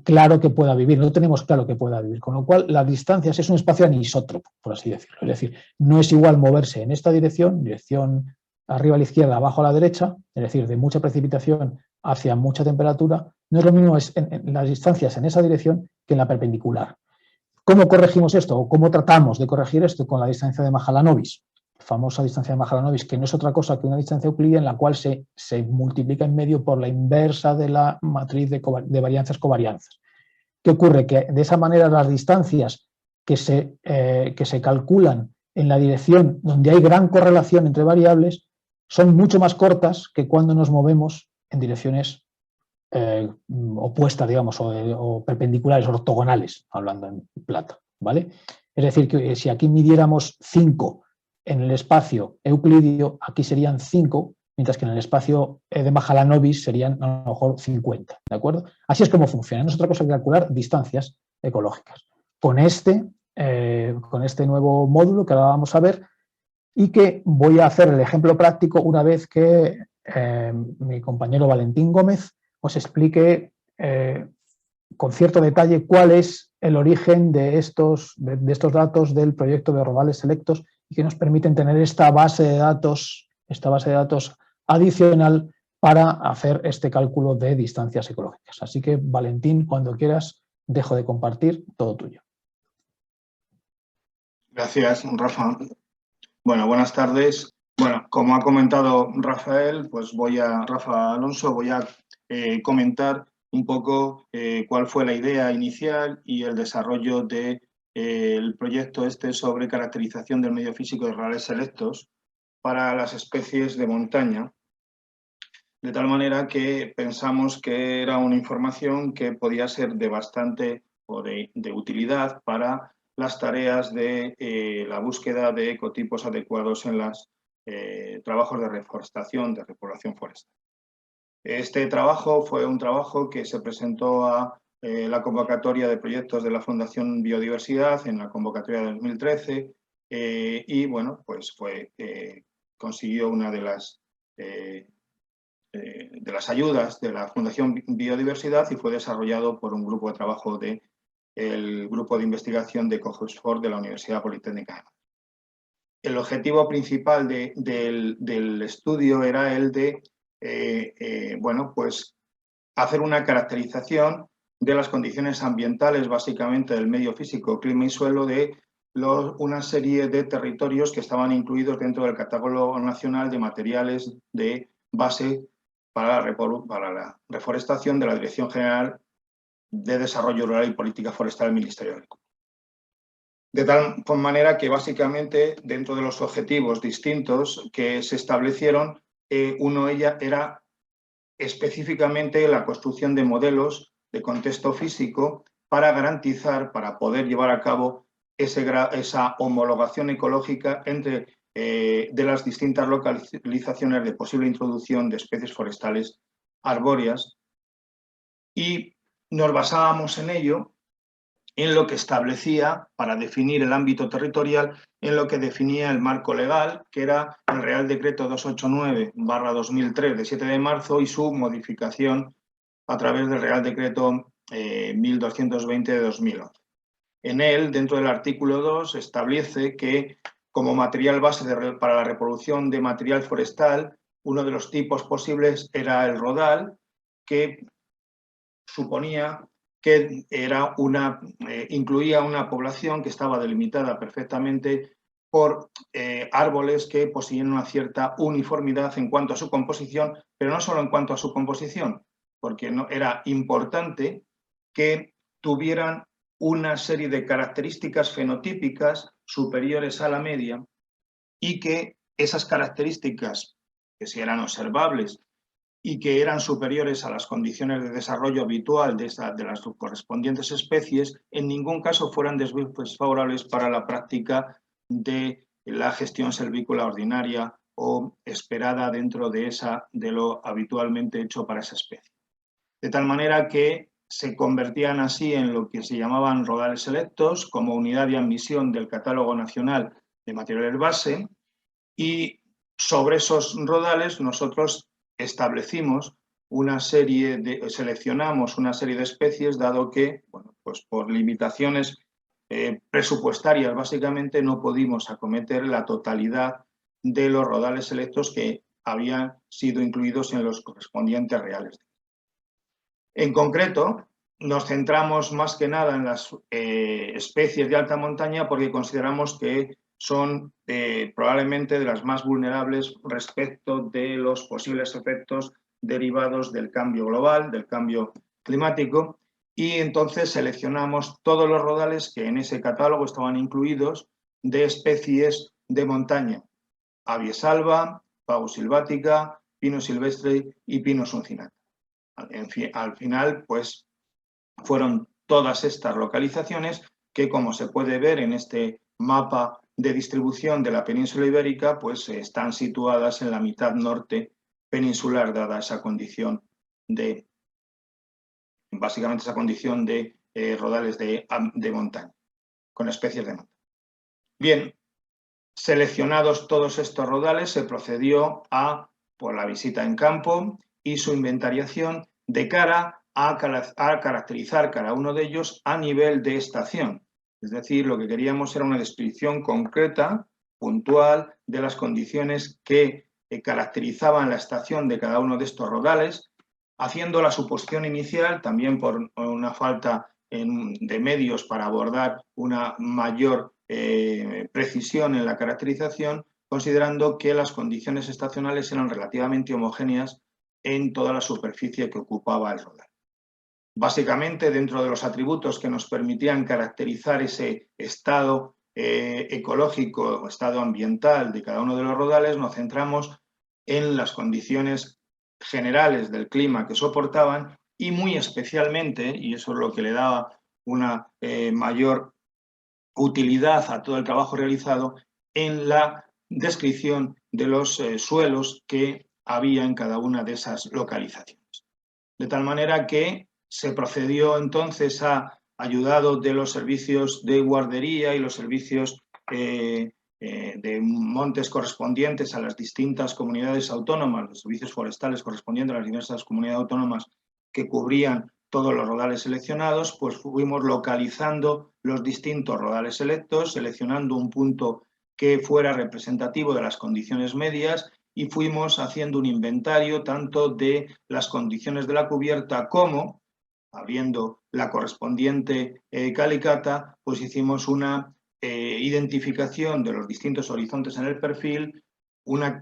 claro que pueda vivir, no tenemos claro que pueda vivir, con lo cual las distancias es un espacio anisótropo, por así decirlo. Es decir, no es igual moverse en esta dirección arriba a la izquierda, abajo a la derecha, es decir, de mucha precipitación hacia mucha temperatura, no es lo mismo en las distancias en esa dirección que en la perpendicular. ¿Cómo corregimos esto o cómo tratamos de corregir esto? Con la distancia de Mahalanobis, famosa distancia de Mahalanobis, que no es otra cosa que una distancia euclídea en la cual se multiplica en medio por la inversa de la matriz de varianzas covarianzas. ¿Qué ocurre? Que de esa manera las distancias que se calculan en la dirección donde hay gran correlación entre variables son mucho más cortas que cuando nos movemos en direcciones opuestas, digamos, o perpendiculares, ortogonales, hablando en plata, ¿vale? Es decir, que si aquí midiéramos 5 en el espacio euclidio, aquí serían 5, mientras que en el espacio de Mahalanobis serían a lo mejor 50, ¿de acuerdo? Así es como funciona, no es otra cosa que calcular distancias ecológicas. Con este nuevo módulo que ahora vamos a ver y que voy a hacer el ejemplo práctico una vez que mi compañero Valentín Gómez os explique con cierto detalle cuál es el origen de estos datos del proyecto de Robales Selectos y que nos permiten tener esta base de datos adicional para hacer este cálculo de distancias ecológicas. Así que, Valentín, cuando quieras, dejo de compartir, todo tuyo. Gracias, Rafa. Bueno, buenas tardes. Bueno, como ha comentado Rafael, pues Rafa Alonso, voy a comentar un poco cuál fue la idea inicial y el desarrollo del proyecto sobre caracterización del medio físico de rodales selectos para las especies de montaña, de tal manera que pensamos que era una información que podía ser de bastante o de utilidad para las tareas de la búsqueda de ecotipos adecuados en los trabajos de reforestación, de repoblación forestal. Este trabajo fue un trabajo que se presentó a la convocatoria de proyectos de la Fundación Biodiversidad en la convocatoria de 2013 y, bueno, pues consiguió una de las ayudas de la Fundación Biodiversidad y fue desarrollado por un grupo de trabajo del Grupo de Investigación de Ecosfor de la Universidad Politécnica de Madrid. El objetivo principal del estudio era el de bueno, pues hacer una caracterización de las condiciones ambientales, básicamente del medio físico, clima y suelo, de una serie de territorios que estaban incluidos dentro del Catálogo Nacional de Materiales de Base para la reforestación de la Dirección General de Desarrollo Rural y Política Forestal del Ministerio de Agricultura. De tal manera que básicamente dentro de los objetivos distintos que se establecieron, uno era específicamente la construcción de modelos de contexto físico para garantizar, para poder llevar a cabo esa homologación ecológica entre de las distintas localizaciones de posible introducción de especies forestales arbóreas, y nos basábamos en ello, en lo que establecía, para definir el ámbito territorial, en lo que definía el marco legal, que era el Real Decreto 289/2003 de 7 de marzo y su modificación a través del Real Decreto 1220 de 2011. En él, dentro del artículo 2, establece que como material base para la reproducción de material forestal, uno de los tipos posibles era el rodal, que suponía que incluía una población que estaba delimitada perfectamente por árboles que poseían una cierta uniformidad en cuanto a su composición, pero no solo en cuanto a su composición, porque era importante que tuvieran una serie de características fenotípicas superiores a la media y que esas características, que si eran observables y que eran superiores a las condiciones de desarrollo habitual de las correspondientes especies, en ningún caso fueran desfavorables para la práctica de la gestión selvícola ordinaria o esperada dentro de lo habitualmente hecho para esa especie. De tal manera que se convertían así en lo que se llamaban rodales selectos como unidad de admisión del Catálogo Nacional de Materiales Base, y sobre esos rodales nosotros seleccionamos una serie de especies, dado que, bueno, pues por limitaciones presupuestarias básicamente no pudimos acometer la totalidad de los rodales selectos que habían sido incluidos en los correspondientes reales. En concreto, nos centramos más que nada en las especies de alta montaña porque consideramos que son probablemente de las más vulnerables respecto de los posibles efectos derivados del cambio global, del cambio climático, y entonces seleccionamos todos los rodales que en ese catálogo estaban incluidos de especies de montaña: Abies alba, Fagus sylvatica, Pinus silvestre y Pinus uncinata. Al final, pues, fueron todas estas localizaciones que, como se puede ver en este mapa de distribución de la península ibérica, pues están situadas en la mitad norte peninsular, dada esa condición básicamente esa condición de rodales de montaña, con especies de montaña. Bien, seleccionados todos estos rodales, se procedió por la visita en campo y su inventariación de cara a caracterizar cada uno de ellos a nivel de estación. Es decir, lo que queríamos era una descripción concreta, puntual, de las condiciones que caracterizaban la estación de cada uno de estos rodales, haciendo la suposición inicial, también por una falta de medios para abordar una mayor precisión en la caracterización, considerando que las condiciones estacionales eran relativamente homogéneas en toda la superficie que ocupaba el rodal. Básicamente, dentro de los atributos que nos permitían caracterizar ese estado ecológico o estado ambiental de cada uno de los rodales, nos centramos en las condiciones generales del clima que soportaban y muy especialmente, y eso es lo que le daba una mayor utilidad a todo el trabajo realizado, en la descripción de los suelos que había en cada una de esas localizaciones. De tal manera que se procedió entonces ayudado de los servicios de guardería y los servicios de montes correspondientes a las distintas comunidades autónomas, los servicios forestales correspondientes a las diversas comunidades autónomas que cubrían todos los rodales seleccionados, pues fuimos localizando los distintos rodales selectos, seleccionando un punto que fuera representativo de las condiciones medias y fuimos haciendo un inventario tanto de las condiciones de la cubierta como, abriendo la correspondiente calicata, pues hicimos una identificación de los distintos horizontes en el perfil, una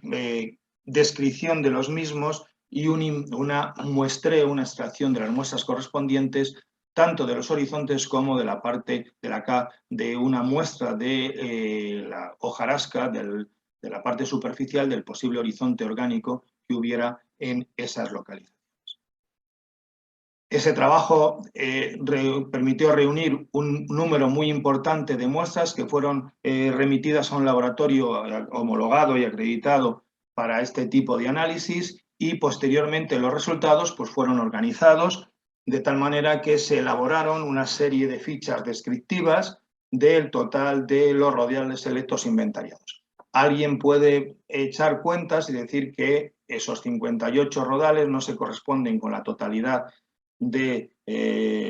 descripción de los mismos y una muestreo, una extracción de las muestras correspondientes tanto de los horizontes como de la parte de acá de una muestra de la hojarasca, de la parte superficial del posible horizonte orgánico que hubiera en esas localidades. Ese trabajo permitió reunir un número muy importante de muestras que fueron remitidas a un laboratorio homologado y acreditado para este tipo de análisis y posteriormente los resultados pues, fueron organizados de tal manera que se elaboraron una serie de fichas descriptivas del total de los rodales selectos inventariados. Alguien puede echar cuentas y decir que esos 58 rodales no se corresponden con la totalidad de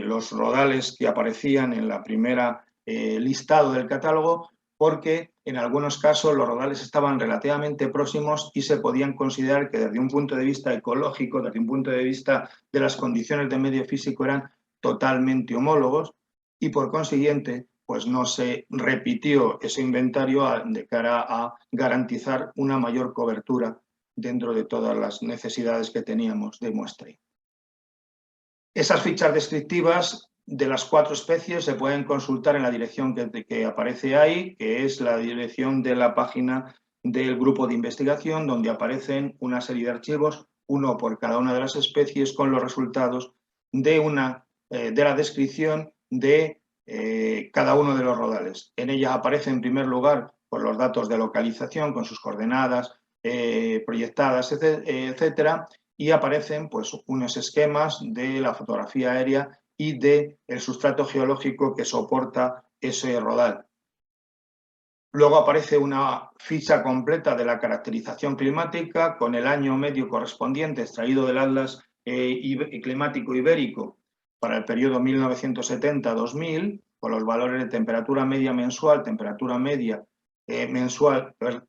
los rodales que aparecían en la primera listado del catálogo, porque en algunos casos los rodales estaban relativamente próximos y se podían considerar que desde un punto de vista ecológico, desde un punto de vista de las condiciones de medio físico eran totalmente homólogos y por consiguiente pues no se repitió ese inventario de cara a garantizar una mayor cobertura dentro de todas las necesidades que teníamos de muestreo. Esas fichas descriptivas de las 4 especies se pueden consultar en la dirección que aparece ahí, que es la dirección de la página del grupo de investigación, donde aparecen una serie de archivos, uno por cada una de las especies, con los resultados de la descripción de cada uno de los rodales. En ella aparece en primer lugar pues, los datos de localización con sus coordenadas proyectadas, etcétera, y aparecen pues, unos esquemas de la fotografía aérea y del sustrato geológico que soporta ese rodal. Luego aparece una ficha completa de la caracterización climática con el año medio correspondiente extraído del Atlas Climático Ibérico para el periodo 1970-2000, con los valores de temperatura media mensual, temperatura media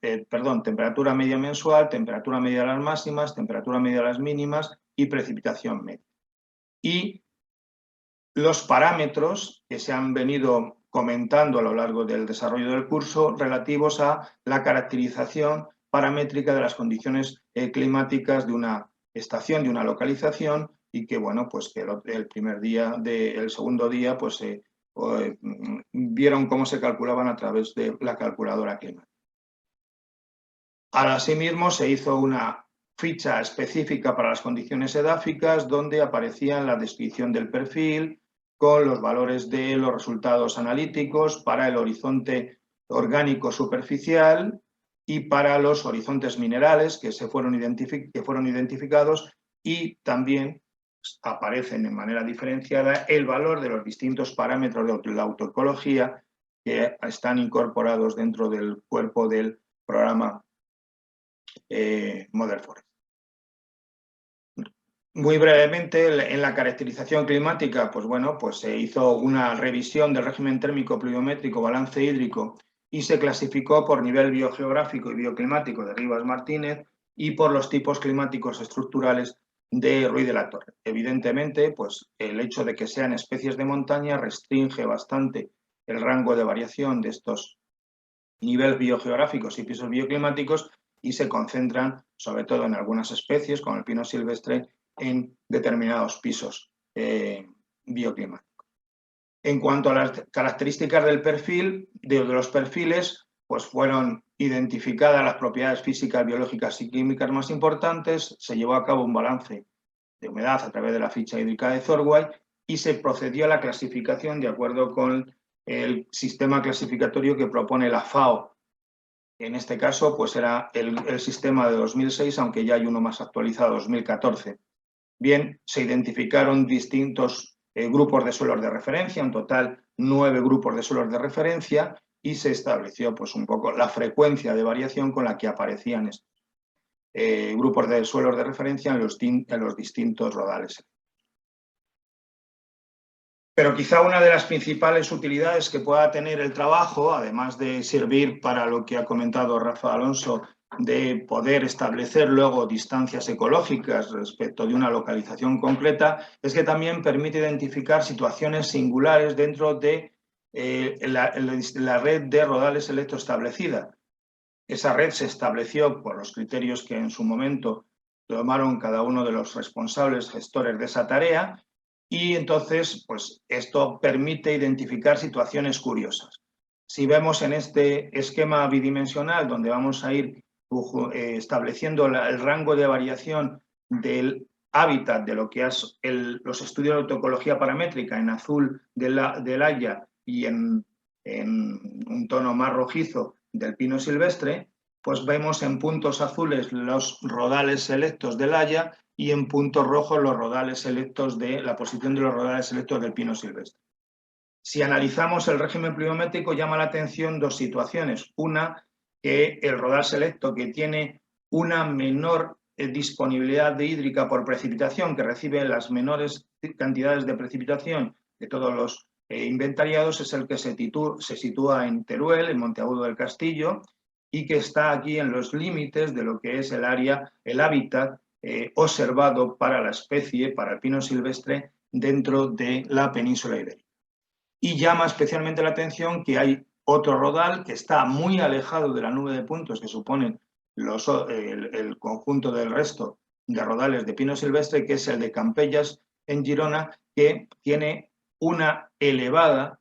temperatura media mensual, temperatura media de las máximas, temperatura media de las mínimas y precipitación media. Y los parámetros que se han venido comentando a lo largo del desarrollo del curso relativos a la caracterización paramétrica de las condiciones climáticas de una estación, de una localización y que, bueno, pues que el segundo día, pues vieron cómo se calculaban a través de la calculadora climática. Asimismo, se hizo una ficha específica para las condiciones edáficas donde aparecía la descripción del perfil con los valores de los resultados analíticos para el horizonte orgánico superficial y para los horizontes minerales que fueron identificados y también aparecen de manera diferenciada el valor de los distintos parámetros de la autoecología que están incorporados dentro del cuerpo del programa Model Forest. Muy brevemente, en la caracterización climática, pues bueno, pues se hizo una revisión del régimen térmico pluviométrico, balance hídrico y se clasificó por nivel biogeográfico y bioclimático de Rivas Martínez y por los tipos climáticos estructurales de Ruiz de la Torre. Evidentemente, pues el hecho de que sean especies de montaña restringe bastante el rango de variación de estos niveles biogeográficos y pisos bioclimáticos y se concentran, sobre todo en algunas especies, como el pino silvestre, en determinados pisos bioclimáticos. En cuanto a las características del perfil, de los perfiles, pues fueron identificadas las propiedades físicas, biológicas y químicas más importantes, se llevó a cabo un balance de humedad a través de la ficha hídrica de Thorwald y se procedió a la clasificación de acuerdo con el sistema clasificatorio que propone la FAO. En este caso, pues era el sistema de 2006, aunque ya hay uno más actualizado, 2014. Bien, se identificaron distintos grupos de suelos de referencia, en total 9 grupos de suelos de referencia, y se estableció pues un poco la frecuencia de variación con la que aparecían estos grupos de suelos de referencia en los distintos rodales. Pero quizá una de las principales utilidades que pueda tener el trabajo, además de servir para lo que ha comentado Rafa Alonso, de poder establecer luego distancias ecológicas respecto de una localización concreta, es que también permite identificar situaciones singulares dentro de la red de rodales electroestablecida. Esa red se estableció por los criterios que en su momento tomaron cada uno de los responsables gestores de esa tarea y entonces pues, esto permite identificar situaciones curiosas. Si vemos en este esquema bidimensional donde vamos a ir estableciendo el rango de variación del hábitat de lo que es los estudios de autoecología paramétrica en azul del haya y en un tono más rojizo del pino silvestre, pues vemos en puntos azules los rodales selectos del haya y en puntos rojos los rodales selectos la posición de los rodales selectos del pino silvestre. Si analizamos el régimen pluviométrico, llama la atención dos situaciones. Una, que el rodal selecto, que tiene una menor disponibilidad de hídrica por precipitación, que recibe las menores cantidades de precipitación de todos los inventariados, es el que se sitúa en Teruel, en Monteagudo del Castillo, y que está aquí en los límites de lo que es el área, el hábitat observado para la especie, para el pino silvestre, dentro de la península ibérica. Y llama especialmente la atención que hay otro rodal que está muy alejado de la nube de puntos que suponen el conjunto del resto de rodales de pino silvestre, que es el de Campellas en Girona, que tiene una elevada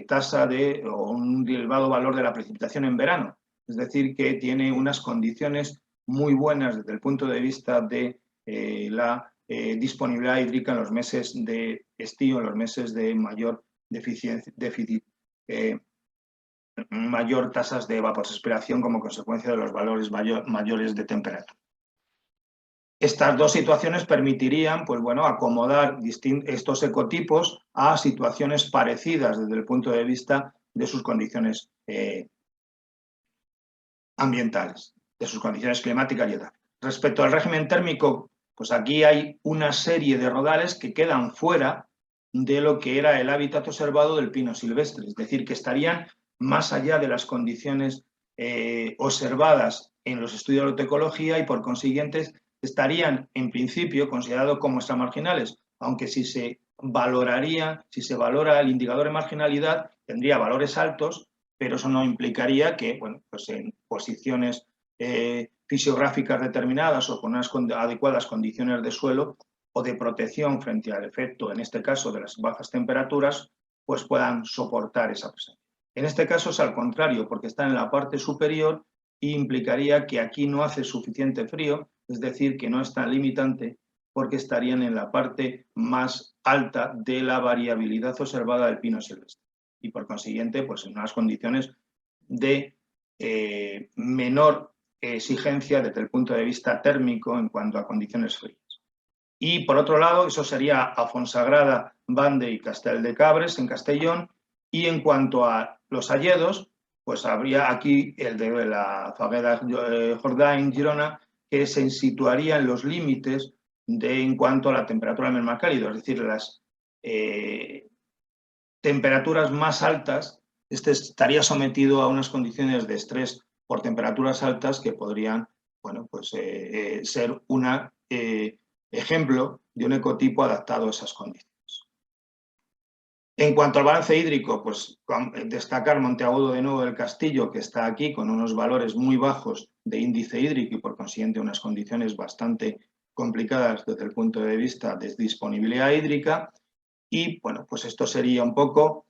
tasa o un elevado valor de la precipitación en verano. Es decir, que tiene unas condiciones muy buenas desde el punto de vista de la disponibilidad hídrica en los meses de estío, en los meses de mayor mayor tasas de evapotranspiración como consecuencia de los valores mayores de temperatura. Estas dos situaciones permitirían pues, bueno, acomodar estos ecotipos a situaciones parecidas desde el punto de vista de sus condiciones ambientales, de sus condiciones climáticas y tal. Respecto al régimen térmico, pues aquí hay una serie de rodales que quedan fuera de lo que era el hábitat observado del pino silvestre, es decir, que estarían más allá de las condiciones observadas en los estudios de autoecología y por consiguiente estarían en principio considerados como extramarginales, aunque si se valora el indicador de marginalidad tendría valores altos, pero eso no implicaría que, bueno, pues en posiciones fisiográficas determinadas o con unas adecuadas condiciones de suelo o de protección frente al efecto, en este caso, de las bajas temperaturas, pues puedan soportar esa presencia. En este caso es al contrario, porque está en la parte superior y implicaría que aquí no hace suficiente frío, es decir, que no es tan limitante, porque estarían en la parte más alta de la variabilidad observada del pino silvestre. Y por consiguiente, pues en unas condiciones de menor exigencia desde el punto de vista térmico en cuanto a condiciones frías. Y por otro lado, eso sería a Fonsagrada, Bande y Castel de Cabres en Castellón. Y en cuanto a los hayedos, pues habría aquí el de la Fagueda Jordà en Girona, que se situaría en los límites en cuanto a la temperatura del mar cálido, es decir, las temperaturas más altas, estaría sometido a unas condiciones de estrés por temperaturas altas que podrían, bueno, pues, ser un ejemplo de un ecotipo adaptado a esas condiciones. En cuanto al balance hídrico, pues destacar Monteagudo de nuevo del Castillo, que está aquí con unos valores muy bajos de índice hídrico y por consiguiente unas condiciones bastante complicadas desde el punto de vista de disponibilidad hídrica. Y bueno, pues esto sería un poco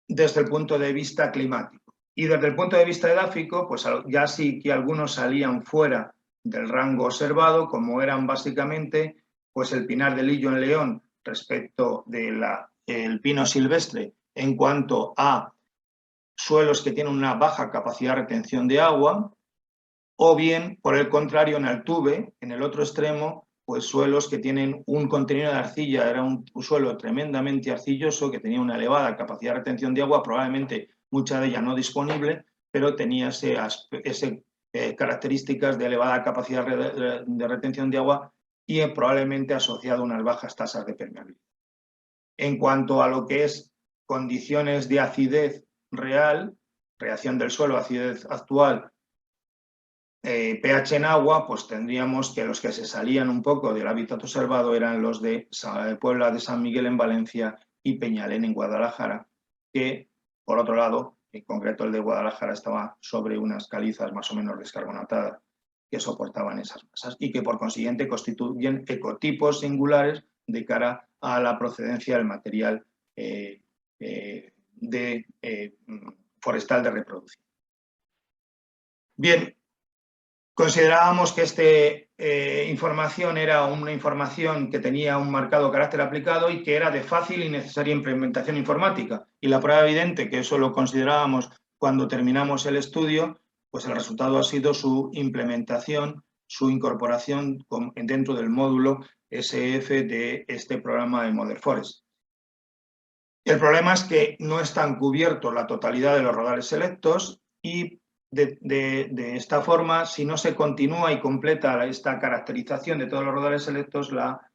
desde el punto de vista climático. Y desde el punto de vista edáfico, pues ya sí que algunos salían fuera del rango observado, como eran básicamente pues el pinar de Lillo en León respecto del pino silvestre en cuanto a suelos que tienen una baja capacidad de retención de agua, o bien, por el contrario, en Altuve, en el otro extremo, pues suelos que tienen un contenido de arcilla, era un suelo tremendamente arcilloso, que tenía una elevada capacidad de retención de agua, probablemente mucha de ella no disponible, pero tenía características de elevada capacidad de retención de agua y probablemente asociado a unas bajas tasas de permeabilidad. En cuanto a lo que es condiciones de acidez real, reacción del suelo, acidez actual, pH en agua, pues tendríamos que los que se salían un poco del hábitat observado eran los de Puebla de San Miguel en Valencia y Peñalén en Guadalajara, que por otro lado, en concreto el de Guadalajara estaba sobre unas calizas más o menos descarbonatadas que soportaban esas masas y que por consiguiente constituyen ecotipos singulares de cara a la procedencia del material forestal de reproducción. Bien, considerábamos que esta información era una información que tenía un marcado carácter aplicado y que era de fácil y necesaria implementación informática. Y la prueba evidente, que eso lo considerábamos cuando terminamos el estudio, pues el resultado ha sido su implementación, su incorporación dentro del módulo SF de este programa de Model Forest. El problema es que no están cubiertos la totalidad de los rodales selectos y de esta forma, si no se continúa y completa esta caracterización de todos los rodales selectos, la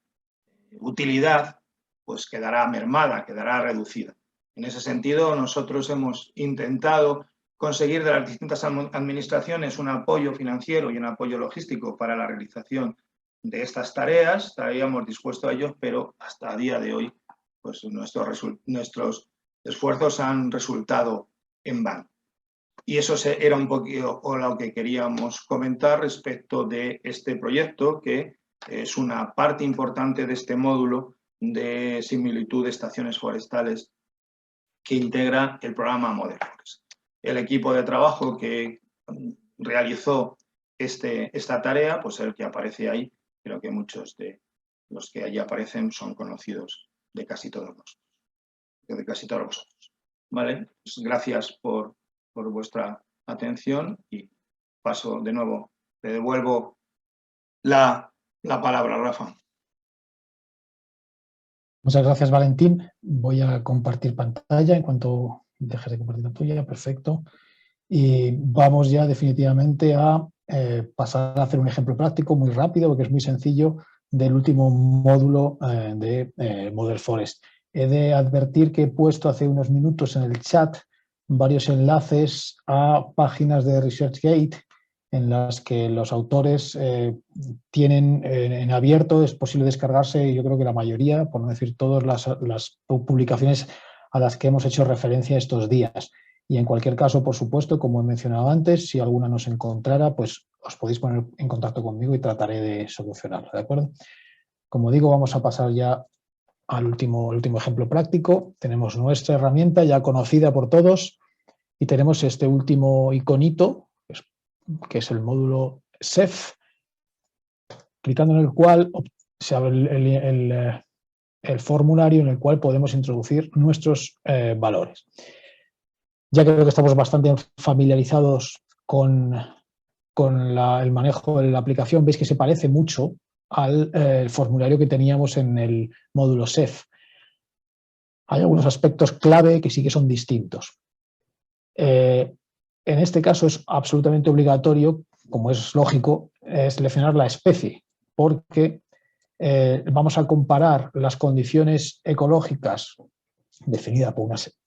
utilidad pues quedará mermada, quedará reducida. En ese sentido, nosotros hemos intentado conseguir de las distintas administraciones un apoyo financiero y un apoyo logístico para la realización de estas tareas. Estaríamos dispuestos a ellos, pero hasta a día de hoy pues nuestros esfuerzos han resultado en vano. Y eso era un poquito lo que queríamos comentar respecto de este proyecto, que es una parte importante de este módulo de similitud de estaciones forestales que integra el programa Model Forest. El equipo de trabajo que realizó esta tarea, pues el que aparece ahí, creo que muchos de los que allí aparecen son conocidos de casi todos vosotros. ¿Vale? Pues gracias por vuestra atención y paso de nuevo, te devuelvo la palabra, Rafa. Muchas gracias, Valentín. Voy a compartir pantalla en cuanto dejes de compartir la tuya. Perfecto. Y vamos ya definitivamente a pasar a hacer un ejemplo práctico muy rápido, porque es muy sencillo, del último módulo de Model Forest. He de advertir que he puesto hace unos minutos en el chat varios enlaces a páginas de ResearchGate en las que los autores tienen en abierto, es posible descargarse, yo creo que la mayoría, por no decir todas las publicaciones a las que hemos hecho referencia estos días. Y en cualquier caso, por supuesto, como he mencionado antes, si alguna no se encontrara, pues os podéis poner en contacto conmigo y trataré de solucionarlo, ¿de acuerdo? Como digo, vamos a pasar ya al último ejemplo práctico. Tenemos nuestra herramienta ya conocida por todos y tenemos este último iconito, que es el módulo SEF, clicando en el cual se abre el formulario en el cual podemos introducir nuestros valores. Ya creo que estamos bastante familiarizados con el manejo de la aplicación. Veis que se parece mucho al formulario que teníamos en el módulo SEF. Hay algunos aspectos clave que sí que son distintos. En este caso es absolutamente obligatorio, como es lógico, seleccionar la especie, porque vamos a comparar las condiciones ecológicas definidas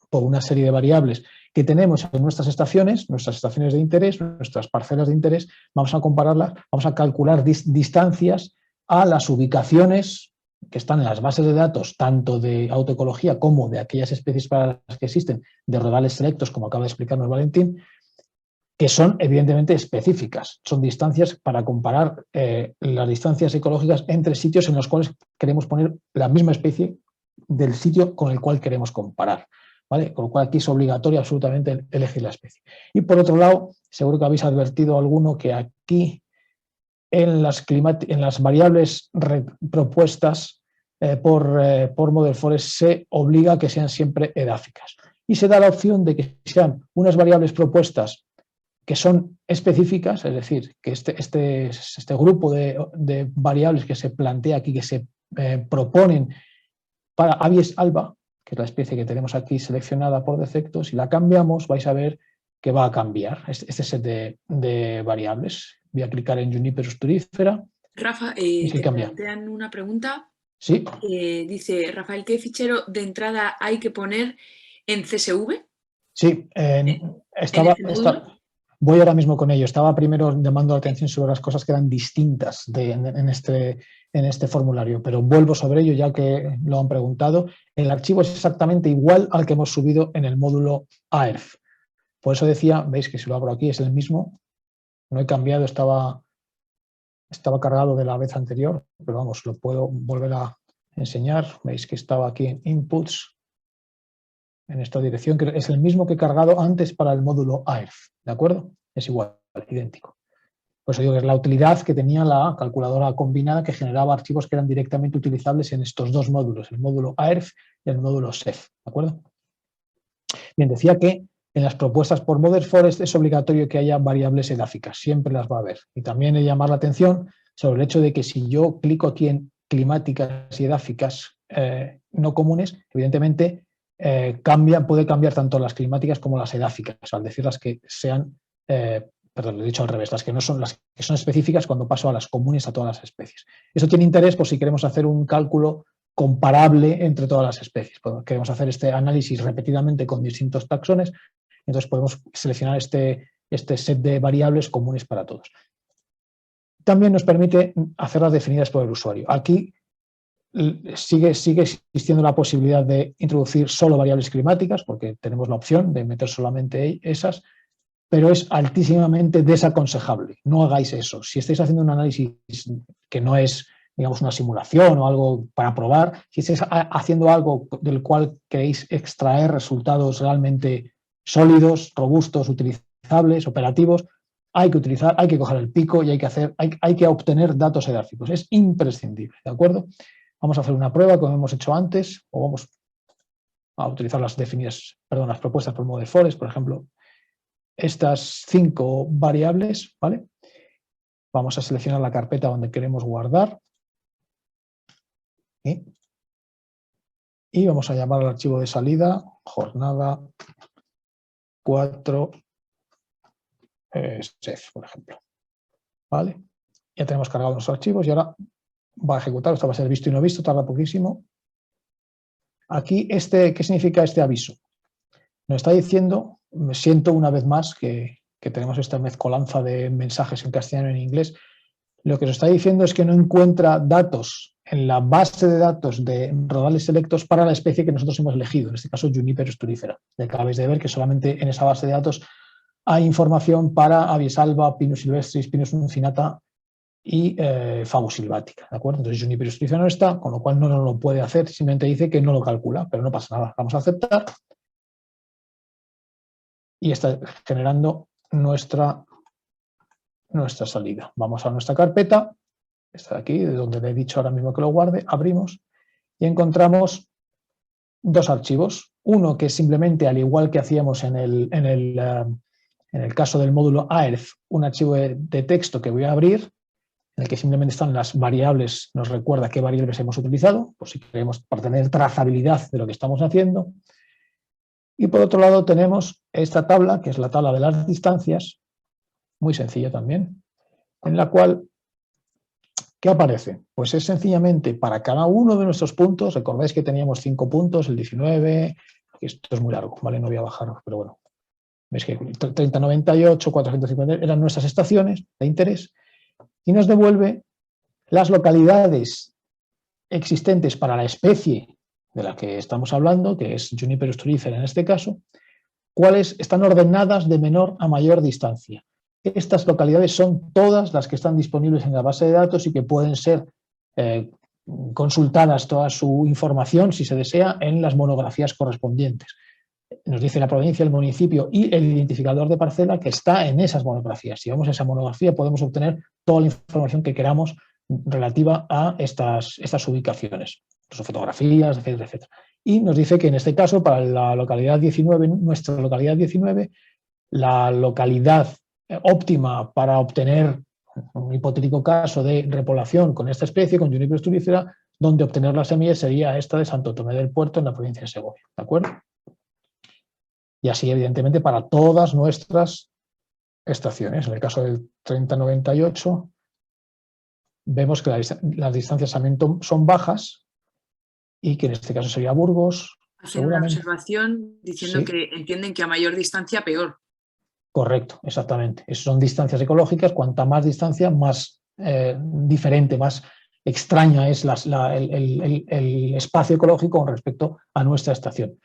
por una serie de variables que tenemos en nuestras estaciones de interés, nuestras parcelas de interés. Vamos a compararlas, vamos a calcular distancias a las ubicaciones que están en las bases de datos, tanto de autoecología como de aquellas especies para las que existen, de rodales selectos, como acaba de explicarnos Valentín, que son evidentemente específicas. Son distancias para comparar las distancias ecológicas entre sitios en los cuales queremos poner la misma especie del sitio con el cual queremos comparar, ¿vale? Con lo cual aquí es obligatorio absolutamente elegir la especie. Y por otro lado, seguro que habéis advertido alguno que aquí en las variables propuestas por Model Forest se obliga a que sean siempre edáficas. Y se da la opción de que sean unas variables propuestas que son específicas, es decir, que este grupo de variables que se plantea aquí, que se proponen para Abies alba, que es la especie que tenemos aquí seleccionada por defecto, si la cambiamos vais a ver que va a cambiar este set de variables. Voy a clicar en Juniperus turifera. Rafa, y te cambia. plantean una pregunta. Sí. Dice Rafael, ¿qué fichero de entrada hay que poner en CSV? Sí, voy ahora mismo con ello. Estaba primero llamando la atención sobre las cosas que eran distintas en este formulario, pero vuelvo sobre ello ya que lo han preguntado. El archivo es exactamente igual al que hemos subido en el módulo AERF. Por eso decía, veis que si lo abro aquí es el mismo. No he cambiado, estaba cargado de la vez anterior, pero vamos, lo puedo volver a enseñar. Veis que estaba aquí en Inputs, en esta dirección, que es el mismo que he cargado antes para el módulo AERF, ¿de acuerdo? Es igual, idéntico. Por eso digo que es la utilidad que tenía la calculadora combinada que generaba archivos que eran directamente utilizables en estos dos módulos, el módulo AERF y el módulo SEF, ¿de acuerdo? Bien, decía que en las propuestas por Model Forest es obligatorio que haya variables edáficas, siempre las va a haber. Y también he de llamar la atención sobre el hecho de que si yo clico aquí en climáticas y edáficas no comunes, evidentemente puede cambiar tanto las climáticas como las edáficas, al decir las que sean, perdón, lo he dicho al revés, las que son específicas cuando paso a las comunes a todas las especies. Eso tiene interés por si queremos hacer un cálculo comparable entre todas las especies. Queremos hacer este análisis repetidamente con distintos taxones, entonces podemos seleccionar este set de variables comunes para todos. También nos permite hacerlas definidas por el usuario. Aquí sigue existiendo la posibilidad de introducir solo variables climáticas, porque tenemos la opción de meter solamente esas, pero es altísimamente desaconsejable. No hagáis eso. Si estáis haciendo un análisis que no es, digamos, una simulación o algo para probar, si estáis haciendo algo del cual queréis extraer resultados realmente sólidos, robustos, utilizables, operativos, hay que coger el pico y hay que obtener datos edáficos. Es imprescindible, ¿de acuerdo? Vamos a hacer una prueba como hemos hecho antes, o vamos a utilizar las propuestas por Model Forest, por ejemplo, estas 5 variables, ¿vale? Vamos a seleccionar la carpeta donde queremos guardar. Y vamos a llamar al archivo de salida, jornada 4 SEF, por ejemplo. ¿Vale? Ya tenemos cargados los archivos y ahora va a ejecutar. Esto va a ser visto y no visto, tarda poquísimo. Aquí, ¿qué significa este aviso? Nos está diciendo, me siento una vez más que tenemos esta mezcolanza de mensajes en castellano y en inglés. Lo que nos está diciendo es que no encuentra datos en la base de datos de rodales selectos para la especie que nosotros hemos elegido, en este caso Juniperus turifera. Acabáis de ver que solamente en esa base de datos hay información para Abies alba, Pinus silvestris, Pinus uncinata y Fagus silvática, ¿de acuerdo? Entonces Juniperus turifera no está, con lo cual no lo puede hacer, simplemente dice que no lo calcula, pero no pasa nada. Vamos a aceptar y está generando nuestra salida. Vamos a nuestra carpeta, esta de aquí, de donde le he dicho ahora mismo que lo guarde, abrimos y encontramos 2 archivos. Uno que es simplemente, al igual que hacíamos en el caso del módulo AERF, un archivo de texto que voy a abrir, en el que simplemente están las variables, nos recuerda qué variables hemos utilizado, por si queremos, para tener trazabilidad de lo que estamos haciendo. Y por otro lado tenemos esta tabla, que es la tabla de las distancias, muy sencilla también, en la cual, ¿qué aparece? Pues es sencillamente para cada uno de nuestros puntos, recordáis que teníamos 5 puntos, el 19, esto es muy largo, ¿vale? No voy a bajar, pero bueno, veis que 3098, 450 eran nuestras estaciones de interés y nos devuelve las localidades existentes para la especie de la que estamos hablando, que es Juniper astrurífera en este caso, cuáles están ordenadas de menor a mayor distancia. Estas localidades son todas las que están disponibles en la base de datos y que pueden ser consultadas toda su información, si se desea, en las monografías correspondientes. Nos dice la provincia, el municipio y el identificador de parcela que está en esas monografías. Si vamos a esa monografía podemos obtener toda la información que queramos relativa a estas ubicaciones, fotografías, etcétera, etcétera. Y nos dice que en este caso, para la localidad 19, nuestra localidad 19, la localidad óptima para obtener un hipotético caso de repoblación con esta especie, con Juniper astrurífera, donde obtener las semillas sería esta de Santo Tomé del Puerto, en la provincia de Segovia. ¿De acuerdo? Y así, evidentemente, para todas nuestras estaciones. En el caso del 3098, vemos que las distancias también son bajas y que en este caso sería Burgos. Hacen una observación diciendo que entienden que a mayor distancia, peor. Correcto, exactamente. Esas son distancias ecológicas. Cuanta más distancia, más diferente, más extraña es el espacio ecológico con respecto a nuestra estación.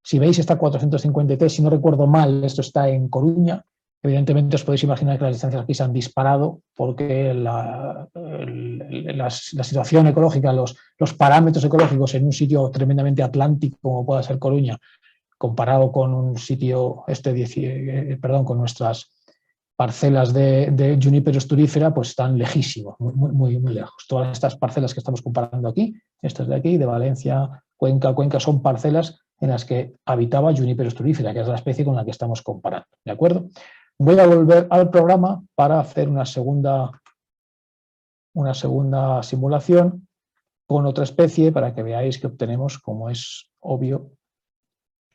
Si veis está 453, si no recuerdo mal, esto está en Coruña. Evidentemente os podéis imaginar que las distancias aquí se han disparado porque la situación ecológica, los parámetros ecológicos en un sitio tremendamente atlántico como pueda ser Coruña, comparado con un sitio, con nuestras parcelas de Juniper astrurífera, pues están lejísimos, muy lejos. Todas estas parcelas que estamos comparando aquí, estas de aquí, de Valencia, Cuenca, son parcelas en las que habitaba Juniper astrurífera, que es la especie con la que estamos comparando. ¿De acuerdo? Voy a volver al programa para hacer una segunda simulación con otra especie para que veáis que obtenemos, como es obvio,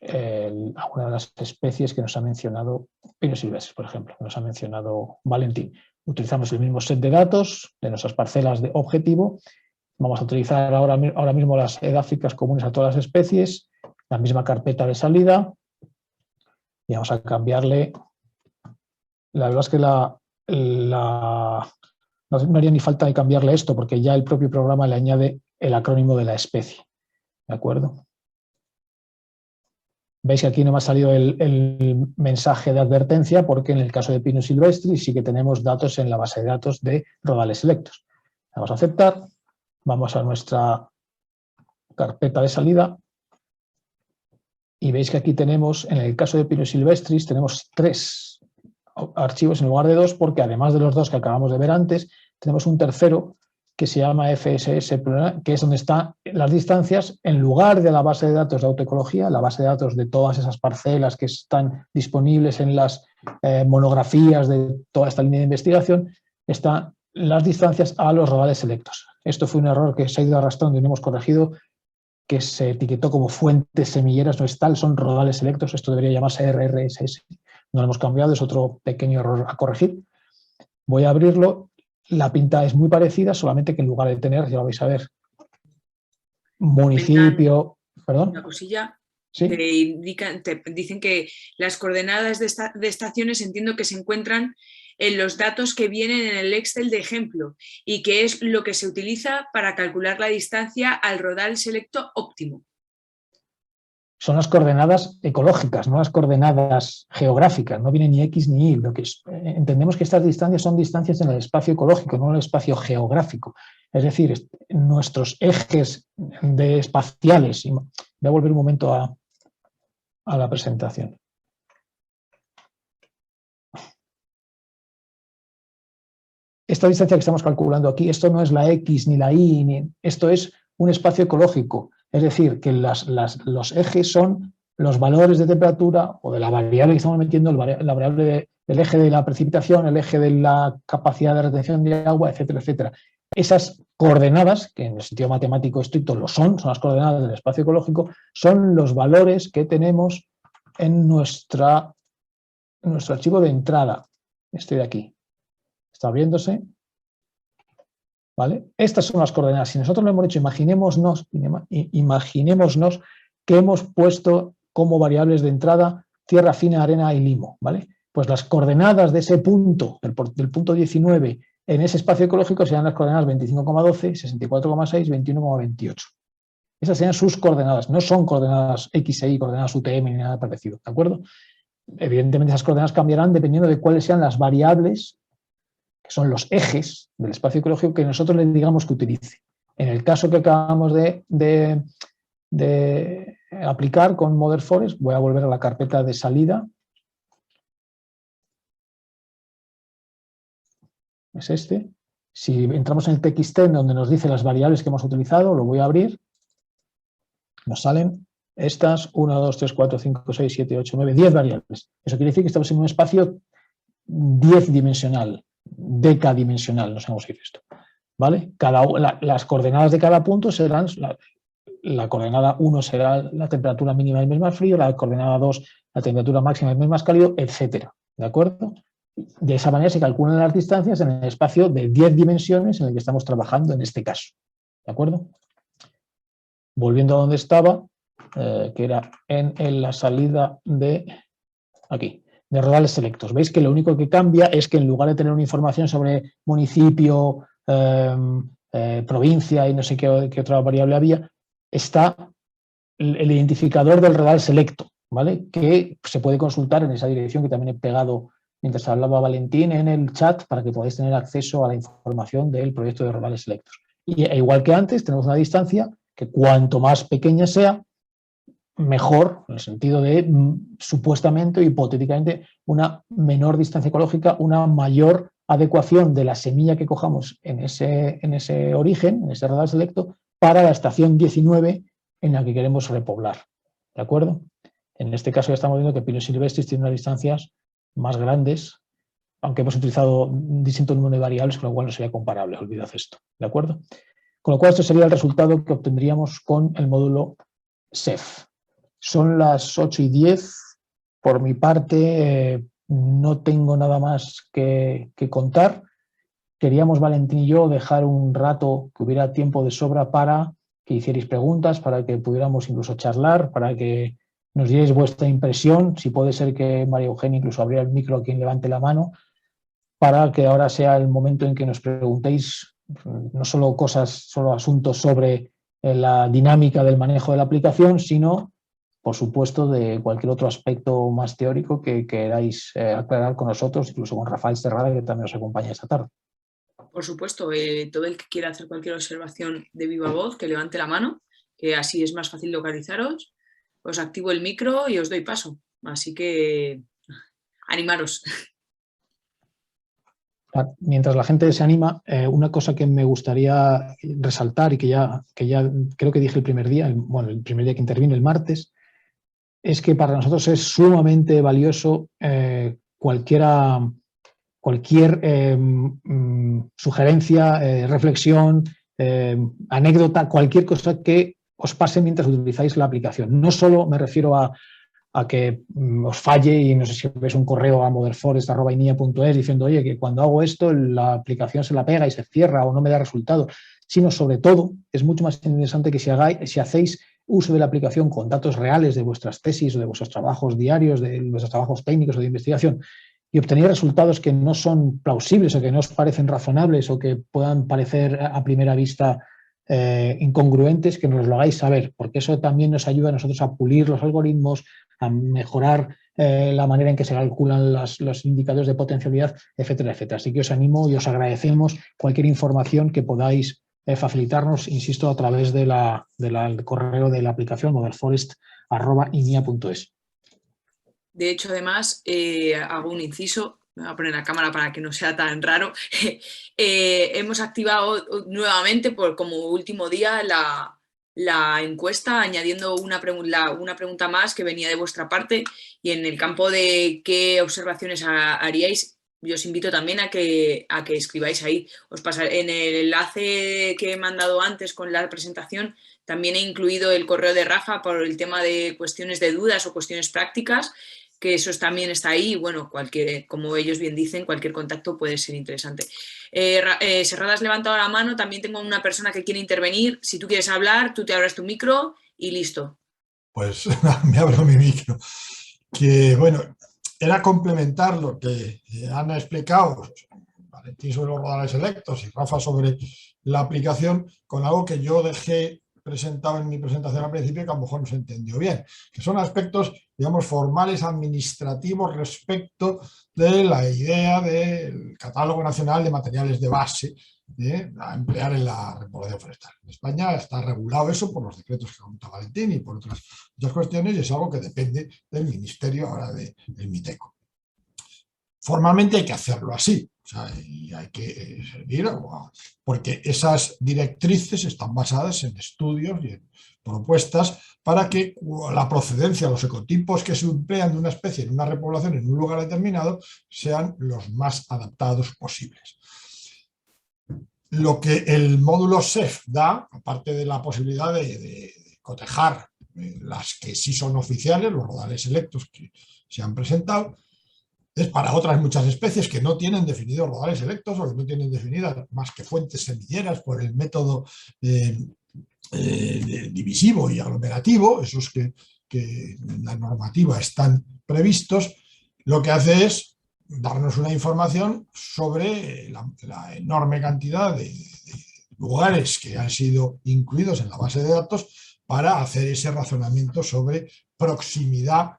alguna de las especies que nos ha mencionado Pino silvestres, por ejemplo, que nos ha mencionado Valentín. Utilizamos el mismo set de datos de nuestras parcelas de objetivo. Vamos a utilizar ahora mismo las edáficas comunes a todas las especies, la misma carpeta de salida, y vamos a cambiarle. La verdad es que no haría ni falta de cambiarle esto, porque ya el propio programa le añade el acrónimo de la especie. ¿De acuerdo? Veis que aquí no me ha salido el mensaje de advertencia, porque en el caso de Pinus silvestris sí que tenemos datos en la base de datos de rodales selectos. Vamos a aceptar, vamos a nuestra carpeta de salida, y veis que aquí tenemos, en el caso de Pinus silvestris, tenemos 3 archivos en lugar de 2, porque además de los 2 que acabamos de ver antes, tenemos un tercero que se llama FSS, que es donde están las distancias en lugar de la base de datos de autoecología, la base de datos de todas esas parcelas que están disponibles en las monografías de toda esta línea de investigación, están las distancias a los rodales selectos. Esto fue un error que se ha ido arrastrando y no hemos corregido, que se etiquetó como fuentes semilleras, no es tal, son rodales selectos, esto debería llamarse RRSS. No lo hemos cambiado, es otro pequeño error a corregir. Voy a abrirlo. La pinta es muy parecida, solamente que en lugar de tener, ya lo vais a ver, municipio... ¿Perdón? Una cosilla. ¿Sí? Te dicen que las coordenadas de estaciones entiendo que se encuentran en los datos que vienen en el Excel de ejemplo y que es lo que se utiliza para calcular la distancia al rodal selecto óptimo. Son las coordenadas ecológicas, no las coordenadas geográficas, no viene ni X ni Y. Entendemos que estas distancias son distancias en el espacio ecológico, no en el espacio geográfico. Es decir, nuestros ejes espaciales. Voy a volver un momento a la presentación. Esta distancia que estamos calculando aquí, esto no es la X ni la Y, esto es un espacio ecológico. Es decir, que los ejes son los valores de temperatura o de la variable que estamos metiendo, la variable del eje de la precipitación, el eje de la capacidad de retención de agua, etcétera, etcétera. Esas coordenadas, que en el sentido matemático estricto lo son las coordenadas del espacio ecológico, son los valores que tenemos en nuestro archivo de entrada. Este de aquí. Está abriéndose. ¿Vale? Estas son las coordenadas. Si nosotros lo hemos hecho, imaginémonos que hemos puesto como variables de entrada tierra fina, arena y limo. ¿Vale? Pues las coordenadas de ese punto, del punto 19, en ese espacio ecológico serían las coordenadas 25,12, 64,6, 21,28. Esas serían sus coordenadas, no son coordenadas X e Y, coordenadas UTM ni nada parecido, ¿de acuerdo? Evidentemente esas coordenadas cambiarán dependiendo de cuáles sean las variables, que son los ejes del espacio ecológico que nosotros le digamos que utilice. En el caso que acabamos de aplicar con Model Forest, voy a volver a la carpeta de salida. Es este. Si entramos en el TXT donde nos dice las variables que hemos utilizado, lo voy a abrir. Nos salen estas 1, 2, 3, 4, 5, 6, 7, 8, 9, 10 variables. Eso quiere decir que estamos en un espacio 10-dimensional, decadimensional, no sabemos decir esto. ¿Vale? Las coordenadas de cada punto serán, la coordenada 1 será la temperatura mínima del mes más frío, la coordenada 2 la temperatura máxima del mes más cálido, etcétera. ¿De acuerdo? De esa manera se calculan las distancias en el espacio de 10 dimensiones en el que estamos trabajando en este caso. ¿De acuerdo? Volviendo a donde estaba, que era en la salida de aquí, de Rodales Selectos. Veis que lo único que cambia es que en lugar de tener una información sobre municipio, provincia y no sé qué otra variable había, está el identificador del Rodal Selecto, ¿vale? Que se puede consultar en esa dirección que también he pegado mientras hablaba Valentín en el chat para que podáis tener acceso a la información del proyecto de Rodales Selectos. Y igual que antes, tenemos una distancia que cuanto más pequeña sea, mejor, en el sentido de supuestamente o hipotéticamente una menor distancia ecológica, una mayor adecuación de la semilla que cojamos en ese origen, en ese Rodal Selecto, para la estación 19 en la que queremos repoblar. ¿De acuerdo? En este caso ya estamos viendo que Pinus silvestris tiene unas distancias más grandes, aunque hemos utilizado un distinto número de variables, con lo cual no sería comparable, olvidad esto. ¿De acuerdo? Con lo cual esto sería el resultado que obtendríamos con el módulo SEF. Son las 8:10. Por mi parte, no tengo nada más que contar. Queríamos, Valentín y yo, dejar un rato que hubiera tiempo de sobra para que hicierais preguntas, para que pudiéramos incluso charlar, para que nos dierais vuestra impresión. Si puede ser que María Eugenia incluso abriera el micro a quien levante la mano, para que ahora sea el momento en que nos preguntéis no solo solo asuntos sobre la dinámica del manejo de la aplicación, sino, por supuesto, de cualquier otro aspecto más teórico que queráis aclarar con nosotros, incluso con Rafael Serrada, que también nos acompaña esta tarde. Por supuesto, todo el que quiera hacer cualquier observación de viva voz, que levante la mano, que así es más fácil localizaros. Os activo el micro y os doy paso. Así que animaros. Mientras la gente se anima, una cosa que me gustaría resaltar y que ya creo que dije el primer día, el primer día que intervino, el martes, es que para nosotros es sumamente valioso cualquier sugerencia, reflexión, anécdota, cualquier cosa que os pase mientras utilizáis la aplicación. No solo me refiero a que os falle y no sé si ves un correo a modelforest@inia.es diciendo, oye, que cuando hago esto la aplicación se la pega y se cierra o no me da resultado, sino sobre todo es mucho más interesante que si hacéis uso de la aplicación con datos reales de vuestras tesis o de vuestros trabajos diarios, de vuestros trabajos técnicos o de investigación y obtenéis resultados que no son plausibles o que no os parecen razonables o que puedan parecer a primera vista incongruentes, que nos lo hagáis saber, porque eso también nos ayuda a nosotros a pulir los algoritmos, a mejorar la manera en que se calculan los indicadores de potencialidad, etcétera, etcétera. Así que os animo y os agradecemos cualquier información que podáis facilitarnos, insisto, a través del correo de la aplicación modelforest@inia.es. De hecho, además, hago un inciso. Me voy a poner la cámara para que no sea tan raro. Hemos activado nuevamente, como último día, la encuesta, añadiendo una pregunta más que venía de vuestra parte, y en el campo de qué observaciones haríais, yo os invito también a que escribáis ahí. Os pasaré en el enlace que he mandado antes con la presentación. También he incluido el correo de Rafa por el tema de cuestiones de dudas o cuestiones prácticas, que eso también está ahí. Bueno, como ellos bien dicen, cualquier contacto puede ser interesante. Serrada, has levantado la mano, también tengo una persona que quiere intervenir. Si tú quieres hablar, tú te abres tu micro y listo. Pues me abro mi micro. Que bueno, era complementar lo que han explicado Valentín sobre los rodales selectos y Rafa sobre la aplicación, con algo que yo dejé presentado en mi presentación al principio que a lo mejor no se entendió bien, que son aspectos, digamos, formales, administrativos respecto de la idea del Catálogo Nacional de Materiales de Base a emplear en la repoblación forestal. En España está regulado eso por los decretos que comenta Valentín y por otras muchas cuestiones, y es algo que depende del Ministerio ahora del MITECO. Formalmente hay que hacerlo así, o sea, y hay que servir, porque esas directrices están basadas en estudios y en propuestas para que la procedencia, los ecotipos que se emplean de una especie en una repoblación en un lugar determinado sean los más adaptados posibles. Lo que el módulo SEF da, aparte de la posibilidad de cotejar las que sí son oficiales, los rodales selectos que se han presentado, es para otras muchas especies que no tienen definidos rodales selectos o que no tienen definidas más que fuentes semilleras por el método divisivo y aglomerativo, esos que en la normativa están previstos. Lo que hace es darnos una información sobre la enorme cantidad de lugares que han sido incluidos en la base de datos para hacer ese razonamiento sobre proximidad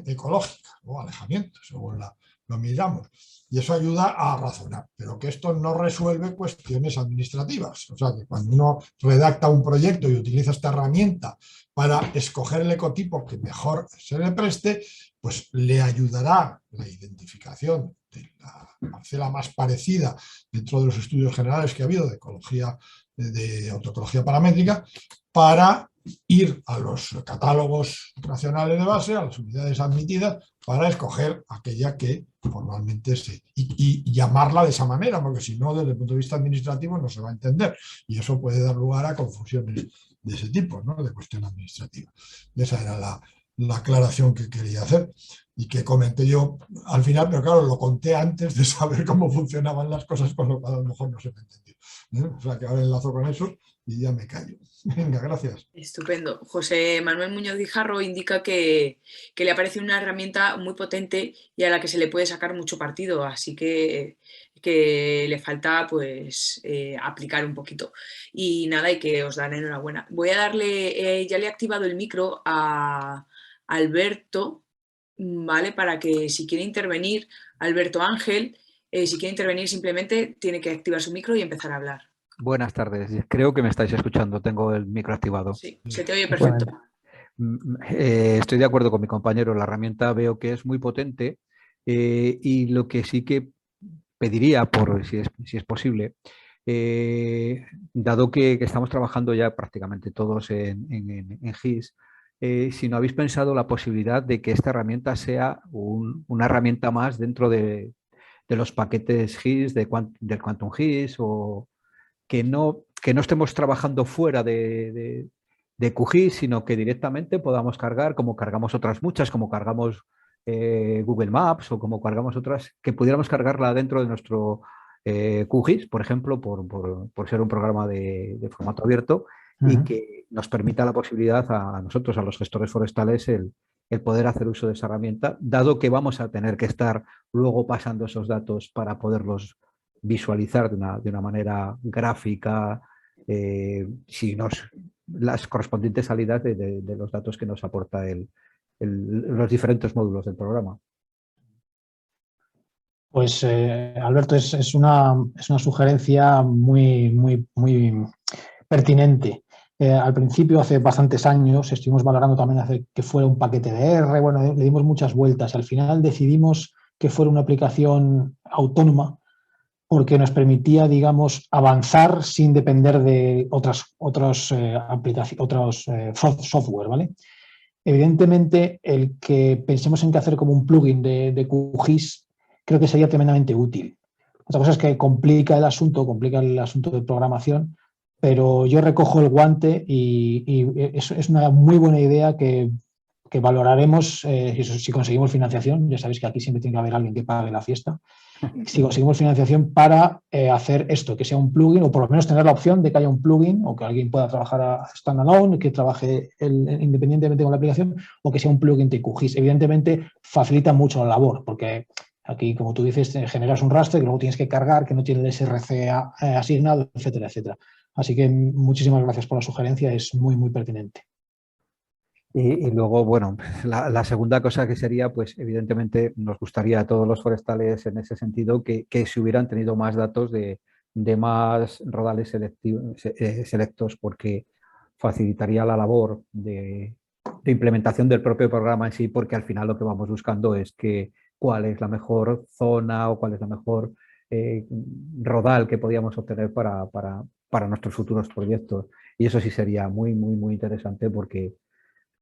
ecológica o alejamiento, según lo miramos. Y eso ayuda a razonar, pero que esto no resuelve cuestiones administrativas. O sea, que cuando uno redacta un proyecto y utiliza esta herramienta para escoger el ecotipo que mejor se le preste, pues le ayudará la identificación de la parcela más parecida dentro de los estudios generales que ha habido de ecología, de autoecología paramétrica, para ir a los catálogos nacionales de base, a las unidades admitidas, para escoger aquella que formalmente y llamarla de esa manera, porque si no, desde el punto de vista administrativo no se va a entender, y eso puede dar lugar a confusiones de ese tipo, ¿no? De cuestión administrativa. Y esa era la aclaración que quería hacer y que comenté yo al final, pero claro, lo conté antes de saber cómo funcionaban las cosas, con lo cual a lo mejor no se me entendió. O sea que ahora enlazo con eso y ya me callo. Venga, gracias. Estupendo. José Manuel Muñoz Guijarro indica que le parece una herramienta muy potente y a la que se le puede sacar mucho partido, así que le falta pues aplicar un poquito. Y nada, y que os dan enhorabuena. Voy a darle, ya le he activado el micro a Alberto, ¿vale? Para que si quiere intervenir, Alberto Ángel, si quiere intervenir simplemente tiene que activar su micro y empezar a hablar. Buenas tardes, creo que me estáis escuchando, tengo el micro activado. Sí, se te oye perfecto. Estoy de acuerdo con mi compañero, la herramienta veo que es muy potente y lo que sí que pediría, si es posible, dado que estamos trabajando ya prácticamente todos en GIS, si no habéis pensado la posibilidad de que esta herramienta sea una herramienta más dentro de los paquetes GIS, del Quantum GIS, o que no estemos trabajando fuera de QGIS, sino que directamente podamos cargar, como cargamos otras muchas, como cargamos Google Maps o como cargamos otras, que pudiéramos cargarla dentro de nuestro QGIS, por ejemplo, por ser un programa de formato abierto, y que nos permita la posibilidad a nosotros, a los gestores forestales, el poder hacer uso de esa herramienta, dado que vamos a tener que estar luego pasando esos datos para poderlos visualizar de una manera gráfica, las correspondientes salidas de los datos que nos aporta los diferentes módulos del programa. Pues Alberto, es una sugerencia muy pertinente. Al principio, hace bastantes años, estuvimos valorando también hacer que fuera un paquete de R, bueno, le dimos muchas vueltas. Al final decidimos que fuera una aplicación autónoma, porque nos permitía, digamos, avanzar sin depender de otros software, ¿vale? Evidentemente, el que pensemos en que hacer como un plugin de QGIS, creo que sería tremendamente útil. Otra cosa es que complica el asunto de programación, pero yo recojo el guante y es una muy buena idea que valoraremos si conseguimos financiación. Ya sabéis que aquí siempre tiene que haber alguien que pague la fiesta. Si conseguimos financiación para hacer esto, que sea un plugin, o por lo menos tener la opción de que haya un plugin, o que alguien pueda trabajar a standalone, que trabaje independientemente con la aplicación, o que sea un plugin de QGIS. Evidentemente facilita mucho la labor, porque Aquí, como tú dices, generas un rastro que luego tienes que cargar, que no tiene el SRC asignado, etcétera, etcétera. Así que muchísimas gracias por la sugerencia, es muy, muy pertinente. Y luego, bueno, la segunda cosa que sería, pues evidentemente nos gustaría a todos los forestales en ese sentido que se hubieran tenido más datos de más rodales selectos, porque facilitaría la labor de implementación del propio programa en sí, porque al final lo que vamos buscando es cuál es la mejor zona o cuál es la mejor rodal que podíamos obtener para nuestros futuros proyectos. Y eso sí sería muy, muy, muy interesante, porque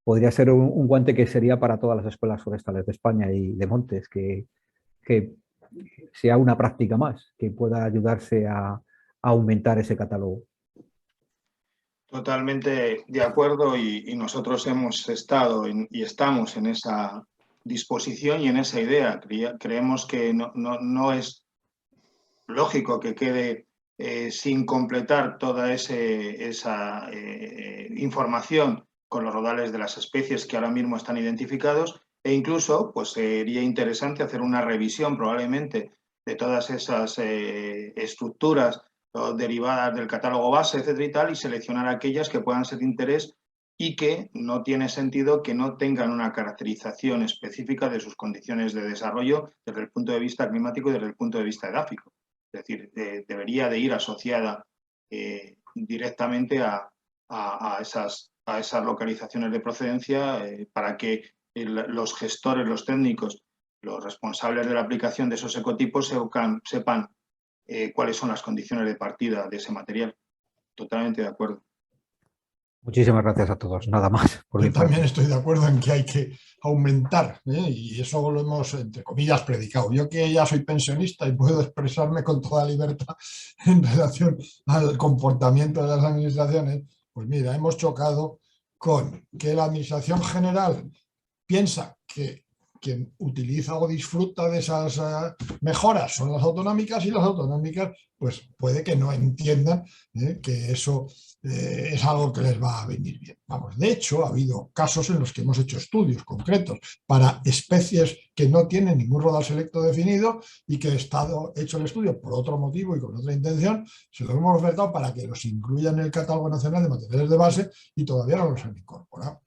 podría ser un guante que sería para todas las escuelas forestales de España y de montes, que sea una práctica más, que pueda ayudarse a aumentar ese catálogo. Totalmente de acuerdo, y nosotros hemos estado y estamos en esa disposición y en esa idea. Creemos que no es lógico que quede sin completar toda esa información con los rodales de las especies que ahora mismo están identificados, e incluso pues sería interesante hacer una revisión probablemente de todas esas estructuras derivadas del catálogo base, etcétera y tal, y seleccionar aquellas que puedan ser de interés y que no tiene sentido que no tengan una caracterización específica de sus condiciones de desarrollo desde el punto de vista climático y desde el punto de vista edáfico. Es decir, debería de ir asociada directamente a esas localizaciones de procedencia para que los gestores, los técnicos, los responsables de la aplicación de esos ecotipos sepan cuáles son las condiciones de partida de ese material. Totalmente de acuerdo. Muchísimas gracias a todos, nada más. Yo también estoy de acuerdo en que hay que aumentar, y eso lo hemos, entre comillas, predicado. Yo que ya soy pensionista y puedo expresarme con toda libertad en relación al comportamiento de las administraciones, pues mira, hemos chocado con que la administración general piensa que quien utiliza o disfruta de esas mejoras son las autonómicas, y las autonómicas pues puede que no entiendan que eso es algo que les va a venir bien. Vamos, de hecho, ha habido casos en los que hemos hecho estudios concretos para especies que no tienen ningún rodal selecto definido y que ha estado hecho el estudio por otro motivo y con otra intención, se los hemos ofertado para que los incluyan en el Catálogo Nacional de Materiales de Base y todavía no los han incorporado.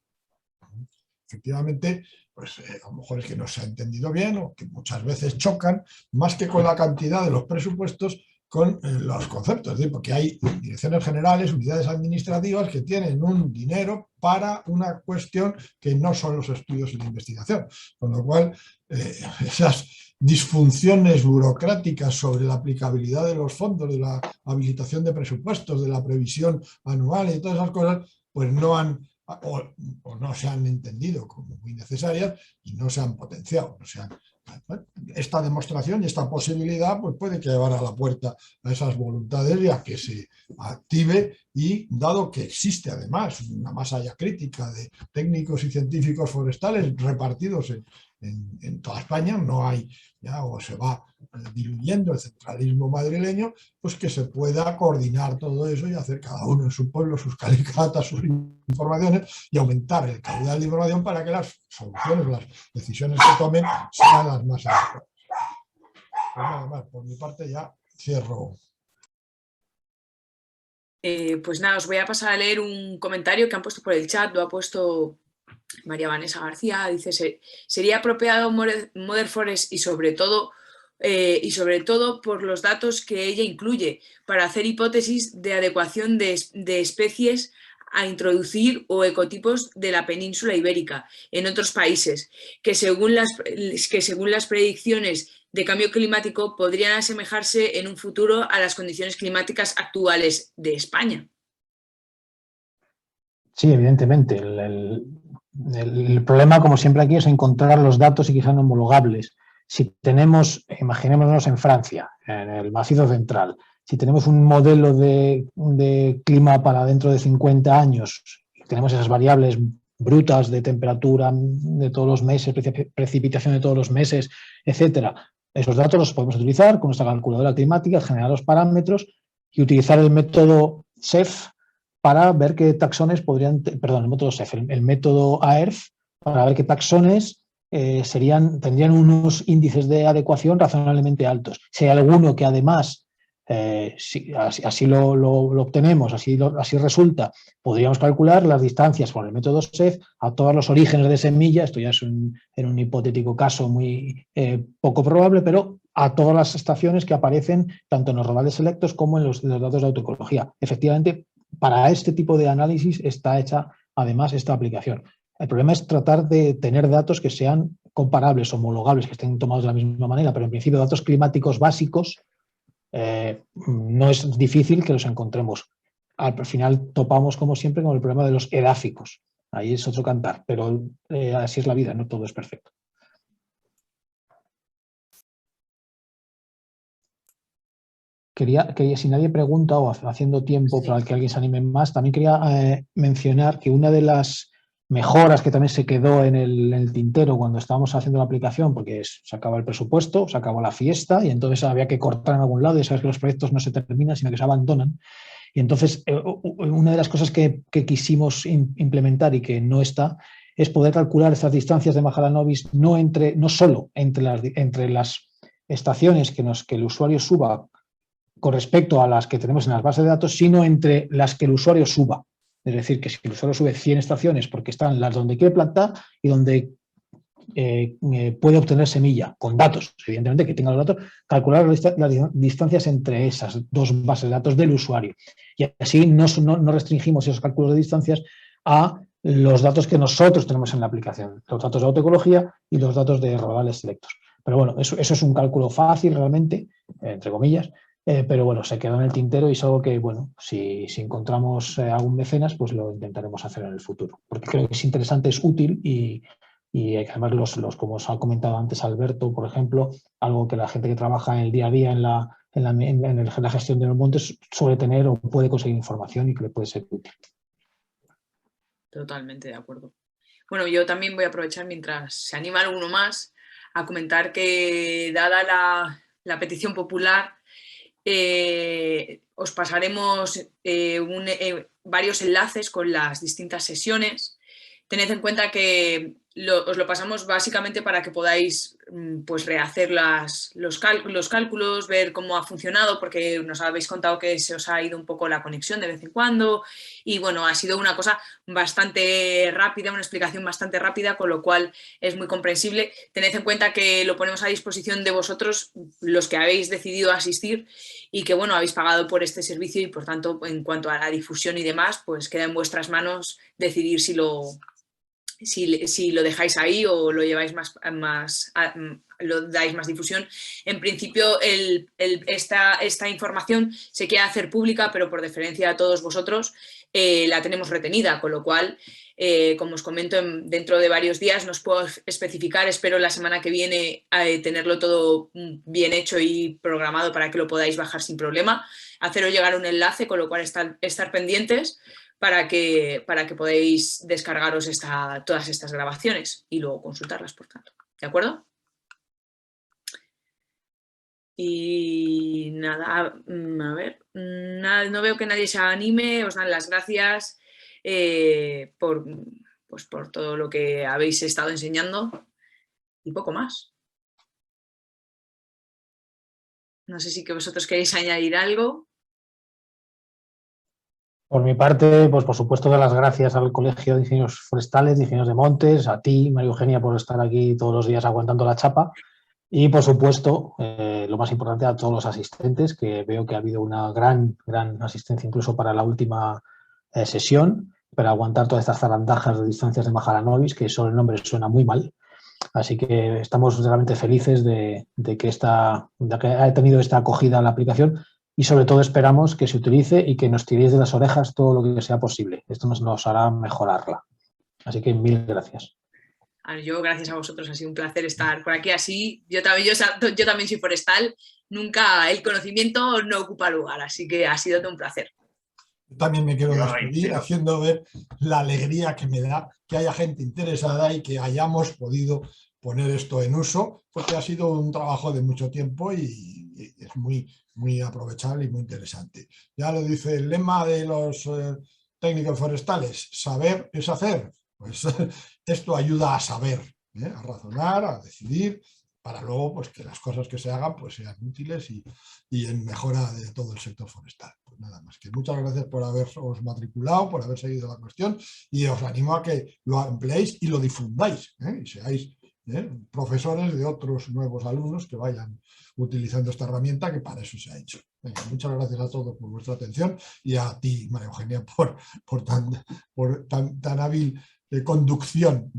Efectivamente, pues a lo mejor es que no se ha entendido bien, o que muchas veces chocan, más que con la cantidad de los presupuestos, con los conceptos, porque hay direcciones generales, unidades administrativas que tienen un dinero para una cuestión que no son los estudios y la investigación, con lo cual esas disfunciones burocráticas sobre la aplicabilidad de los fondos, de la habilitación de presupuestos, de la previsión anual y de todas esas cosas, pues no han o no se han entendido como muy necesarias y no se han potenciado. O sea, esta demostración y esta posibilidad pues puede llevar a la puerta a esas voluntades y a que se active, y dado que existe además una masa ya crítica de técnicos y científicos forestales repartidos en toda España, no hay ya, o se va diluyendo el centralismo madrileño, pues que se pueda coordinar todo eso y hacer cada uno en su pueblo sus calicatas, sus informaciones, y aumentar el caudal de información para que las soluciones, las decisiones que tomen sean las más adecuadas. Pues nada más, por mi parte ya cierro. Pues nada, os voy a pasar a leer un comentario que han puesto por el chat, lo ha puesto María Vanessa García. Dice: sería apropiado Mother Forest y sobre todo por los datos que ella incluye para hacer hipótesis de adecuación de especies a introducir o ecotipos de la península ibérica en otros países que según las predicciones de cambio climático podrían asemejarse en un futuro a las condiciones climáticas actuales de España. Sí, evidentemente. El problema, como siempre aquí, es encontrar los datos y quizás no homologables. Si tenemos, imaginémonos en Francia, en el Macizo Central, si tenemos un modelo de clima para dentro de 50 años, y tenemos esas variables brutas de temperatura de todos los meses, precipitación de todos los meses, etcétera, esos datos los podemos utilizar con nuestra calculadora climática, generar los parámetros y utilizar el método SEF para ver qué taxones podrían, perdón, el método SEF, el método AERF, para ver qué taxones tendrían unos índices de adecuación razonablemente altos. Si hay alguno que además, si así lo obtenemos, así resulta, podríamos calcular las distancias con el método SEF a todos los orígenes de semilla. Esto ya es en un hipotético caso muy poco probable, pero a todas las estaciones que aparecen tanto en los rodales selectos como en los datos de autoecología. Efectivamente, para este tipo de análisis está hecha además esta aplicación. El problema es tratar de tener datos que sean comparables, homologables, que estén tomados de la misma manera, pero en principio datos climáticos básicos no es difícil que los encontremos. Al final topamos, como siempre, con el problema de los edáficos. Ahí es otro cantar, pero así es la vida, no todo es perfecto. Quería, si nadie pregunta o haciendo tiempo para que alguien se anime más, también quería mencionar que una de las mejoras que también se quedó en el tintero cuando estábamos haciendo la aplicación, porque se acaba el presupuesto, se acabó la fiesta y entonces había que cortar en algún lado y sabes que los proyectos no se terminan, sino que se abandonan. Y entonces una de las cosas que quisimos implementar y que no está es poder calcular estas distancias de Mahalanobis no solo entre las estaciones que el usuario suba con respecto a las que tenemos en las bases de datos, sino entre las que el usuario suba. Es decir, que si el usuario sube 100 estaciones porque están las donde quiere plantar y donde puede obtener semilla, con datos, evidentemente que tenga los datos, calcular las distancias entre esas dos bases de datos del usuario. Y así no restringimos esos cálculos de distancias a los datos que nosotros tenemos en la aplicación, los datos de autoecología y los datos de rodales selectos. Pero bueno, eso es un cálculo fácil realmente, entre comillas, pero bueno, se quedó en el tintero y es algo que, bueno, si encontramos algún mecenas, pues lo intentaremos hacer en el futuro. Porque creo que es interesante, es útil y además como os ha comentado antes Alberto, por ejemplo, algo que la gente que trabaja en el día a día en la gestión de los montes suele tener o puede conseguir información y que le puede ser útil. Totalmente de acuerdo. Bueno, yo también voy a aprovechar mientras se anima alguno más a comentar que dada la petición popular, os pasaremos varios enlaces con las distintas sesiones. Tened en cuenta que os lo pasamos básicamente para que podáis pues rehacer los cálculos, ver cómo ha funcionado, porque nos habéis contado que se os ha ido un poco la conexión de vez en cuando y bueno, ha sido una cosa bastante rápida, una explicación bastante rápida, con lo cual es muy comprensible. Tened en cuenta que lo ponemos a disposición de vosotros, los que habéis decidido asistir y que bueno, habéis pagado por este servicio y por tanto en cuanto a la difusión y demás, pues queda en vuestras manos decidir si lo dejáis ahí o lo lleváis lo dais más difusión. En principio esta información se quiere hacer pública, pero por deferencia a todos vosotros la tenemos retenida, con lo cual, como os comento, dentro de varios días nos puedo especificar, espero la semana que viene tenerlo todo bien hecho y programado para que lo podáis bajar sin problema, haceros llegar un enlace, con lo cual estar pendientes para que podáis descargaros todas estas grabaciones y luego consultarlas, por tanto. ¿De acuerdo? Y nada, a ver, no veo que nadie se anime, os dan las gracias por todo lo que habéis estado enseñando y poco más. No sé si que vosotros queréis añadir algo. Por mi parte, pues por supuesto, dar las gracias al Colegio de Ingenieros Forestales, de Ingenieros de Montes, a ti, María Eugenia, por estar aquí todos los días aguantando la chapa y, por supuesto, lo más importante, a todos los asistentes, que veo que ha habido una gran asistencia incluso para la última sesión, para aguantar todas estas zarandajas de distancias de Mahalanobis, que solo el nombre suena muy mal. Así que estamos realmente felices de que haya tenido esta acogida a la aplicación. Y sobre todo esperamos que se utilice y que nos tiréis de las orejas todo lo que sea posible. Esto nos hará mejorarla. Así que mil gracias. Yo, gracias a vosotros, ha sido un placer estar por aquí así. Yo también soy forestal, nunca el conocimiento no ocupa lugar, así que ha sido todo un placer. Yo también me quiero despedir haciendo ver la alegría que me da que haya gente interesada y que hayamos podido poner esto en uso, porque ha sido un trabajo de mucho tiempo y es muy aprovechable y muy interesante. Ya lo dice el lema de los técnicos forestales, saber es hacer. Pues esto ayuda a saber. a razonar, a decidir, para luego pues, que las cosas que se hagan pues, sean útiles y en mejora de todo el sector forestal. Pues nada más que muchas gracias por haberos matriculado, por haber seguido la cuestión, y os animo a que lo empleéis y lo difundáis, y seáis profesores de otros nuevos alumnos que vayan utilizando esta herramienta, que para eso se ha hecho. Venga, muchas gracias a todos por vuestra atención y a ti, María Eugenia, por tan hábil conducción,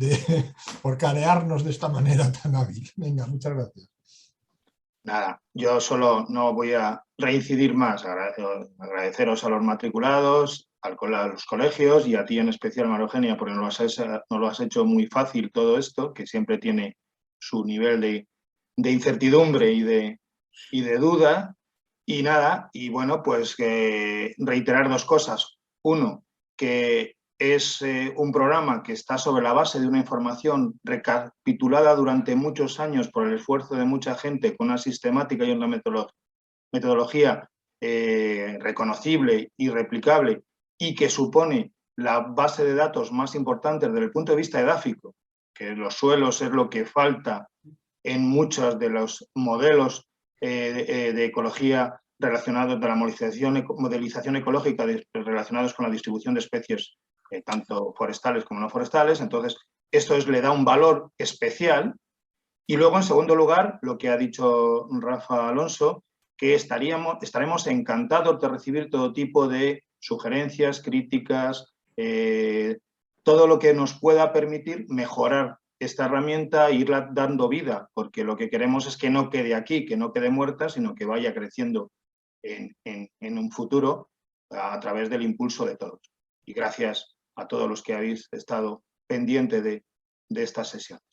por carearnos de esta manera tan hábil. Venga, muchas gracias. Nada, yo solo no voy a reincidir más. Agradeceros a los matriculados, a los colegios y a ti en especial, María Eugenia, porque nos lo has hecho muy fácil todo esto, que siempre tiene su nivel de incertidumbre y de duda. Y nada, y bueno, pues reiterar dos cosas. Uno, que es un programa que está sobre la base de una información recapitulada durante muchos años por el esfuerzo de mucha gente, con una sistemática y una metodología reconocible y replicable, y que supone la base de datos más importante desde el punto de vista edáfico, que los suelos es lo que falta en muchos de los modelos de ecología relacionados, de la modelización ecológica relacionados con la distribución de especies tanto forestales como no forestales. Entonces, esto le da un valor especial. Y luego, en segundo lugar, lo que ha dicho Rafa Alonso, que estaremos encantados de recibir todo tipo de sugerencias, críticas, todo lo que nos pueda permitir mejorar esta herramienta e irla dando vida, porque lo que queremos es que no quede aquí, que no quede muerta, sino que vaya creciendo en un futuro a través del impulso de todos. Y gracias a todos los que habéis estado pendientes de estas sesiones.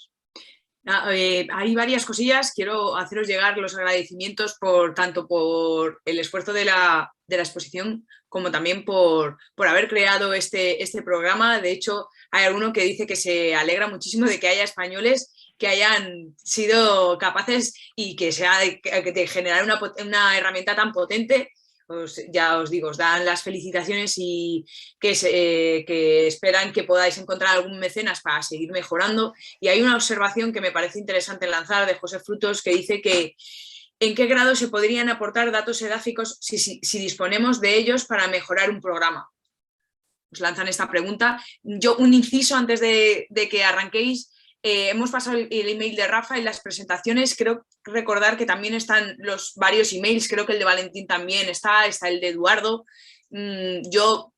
Hay varias cosillas. Quiero haceros llegar los agradecimientos tanto por el esfuerzo de la exposición como también por haber creado este programa. De hecho, hay alguno que dice que se alegra muchísimo de que haya españoles que hayan sido capaces y que de generar una herramienta tan potente. Ya os digo, os dan las felicitaciones y que esperan que podáis encontrar algún mecenas para seguir mejorando. Y hay una observación que me parece interesante lanzar de José Frutos, que dice que ¿en qué grado se podrían aportar datos edáficos si disponemos de ellos para mejorar un programa? Os lanzan esta pregunta. Yo, un inciso antes de que arranquéis. Hemos pasado el email de Rafa en las presentaciones. Creo recordar que también están los varios emails. Creo que el de Valentín también está el de Eduardo. Yo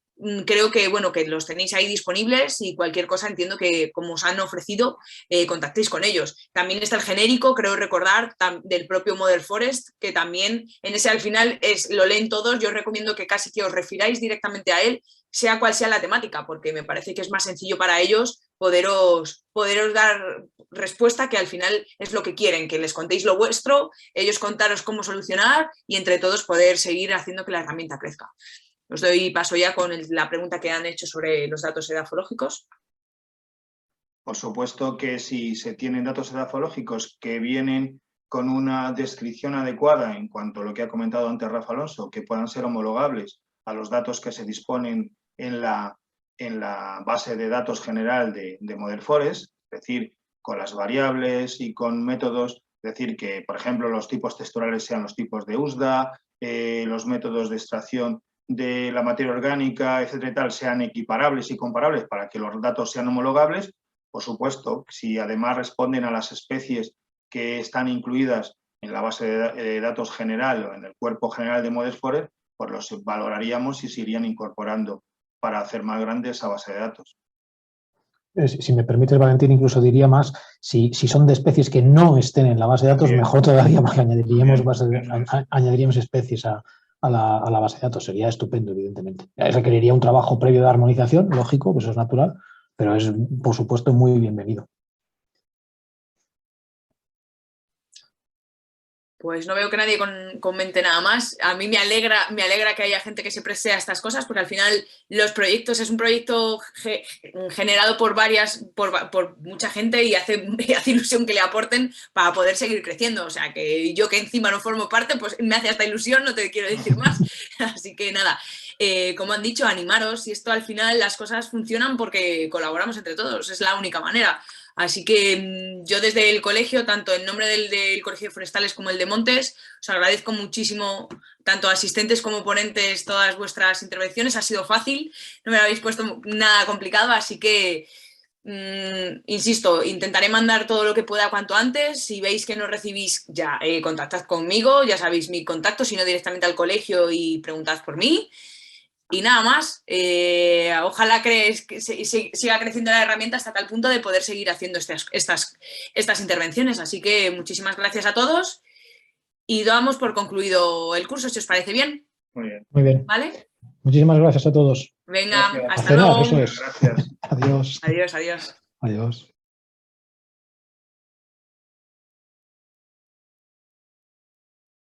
creo que, bueno, que los tenéis ahí disponibles y cualquier cosa entiendo que, como os han ofrecido, contactéis con ellos. También está el genérico, creo recordar, del propio Model Forest, que también en ese al final lo leen todos. Yo os recomiendo que casi que os refiráis directamente a él, sea cual sea la temática, porque me parece que es más sencillo para ellos poderos dar respuesta, que al final es lo que quieren, que les contéis lo vuestro, ellos contaros cómo solucionar y entre todos poder seguir haciendo que la herramienta crezca. Os doy paso ya con la pregunta que han hecho sobre los datos edafológicos. Por supuesto que si se tienen datos edafológicos que vienen con una descripción adecuada en cuanto a lo que ha comentado antes Rafa Alonso, que puedan ser homologables a los datos que se disponen en la base de datos general de Model Forest, es decir, con las variables y con métodos, es decir, que, por ejemplo, los tipos texturales sean los tipos de USDA, los métodos de extracción de la materia orgánica, etcétera y tal, sean equiparables y comparables para que los datos sean homologables. Por supuesto, si además responden a las especies que están incluidas en la base de datos general o en el cuerpo general de Model Forest, pues los valoraríamos y se irían incorporando para hacer más grande esa base de datos. Si me permites, Valentín, incluso diría más, si son de especies que no estén en la base de datos, mejor todavía, porque añadiríamos especies a la base de datos. Sería estupendo, evidentemente. Requeriría un trabajo previo de armonización, lógico, que eso es natural, pero es, por supuesto, muy bienvenido. Pues no veo que nadie comente nada más. A mí me alegra que haya gente que se preste a estas cosas, porque al final los proyectos es un proyecto generado por mucha gente y hace ilusión que le aporten para poder seguir creciendo. O sea, que yo que encima no formo parte, pues me hace hasta ilusión, no te quiero decir más. Así que nada, como han dicho, animaros. Y esto al final las cosas funcionan porque colaboramos entre todos, es la única manera. Así que yo desde el colegio, tanto en nombre del Colegio de Forestales como el de Montes, os agradezco muchísimo, tanto asistentes como ponentes, todas vuestras intervenciones. Ha sido fácil, no me lo habéis puesto nada complicado, así que, insisto, intentaré mandar todo lo que pueda cuanto antes. Si veis que no recibís, ya contactad conmigo, ya sabéis mi contacto, si no directamente al colegio y preguntad por mí. Y nada más, ojalá que siga creciendo la herramienta hasta tal punto de poder seguir haciendo estas intervenciones. Así que muchísimas gracias a todos y damos por concluido el curso, si os parece bien. Muy bien. Muy bien. ¿Vale? Muchísimas gracias a todos. Venga, Gracias. hasta A cenar, luego. eso es. Gracias. Adiós. Adiós, adiós. Adiós.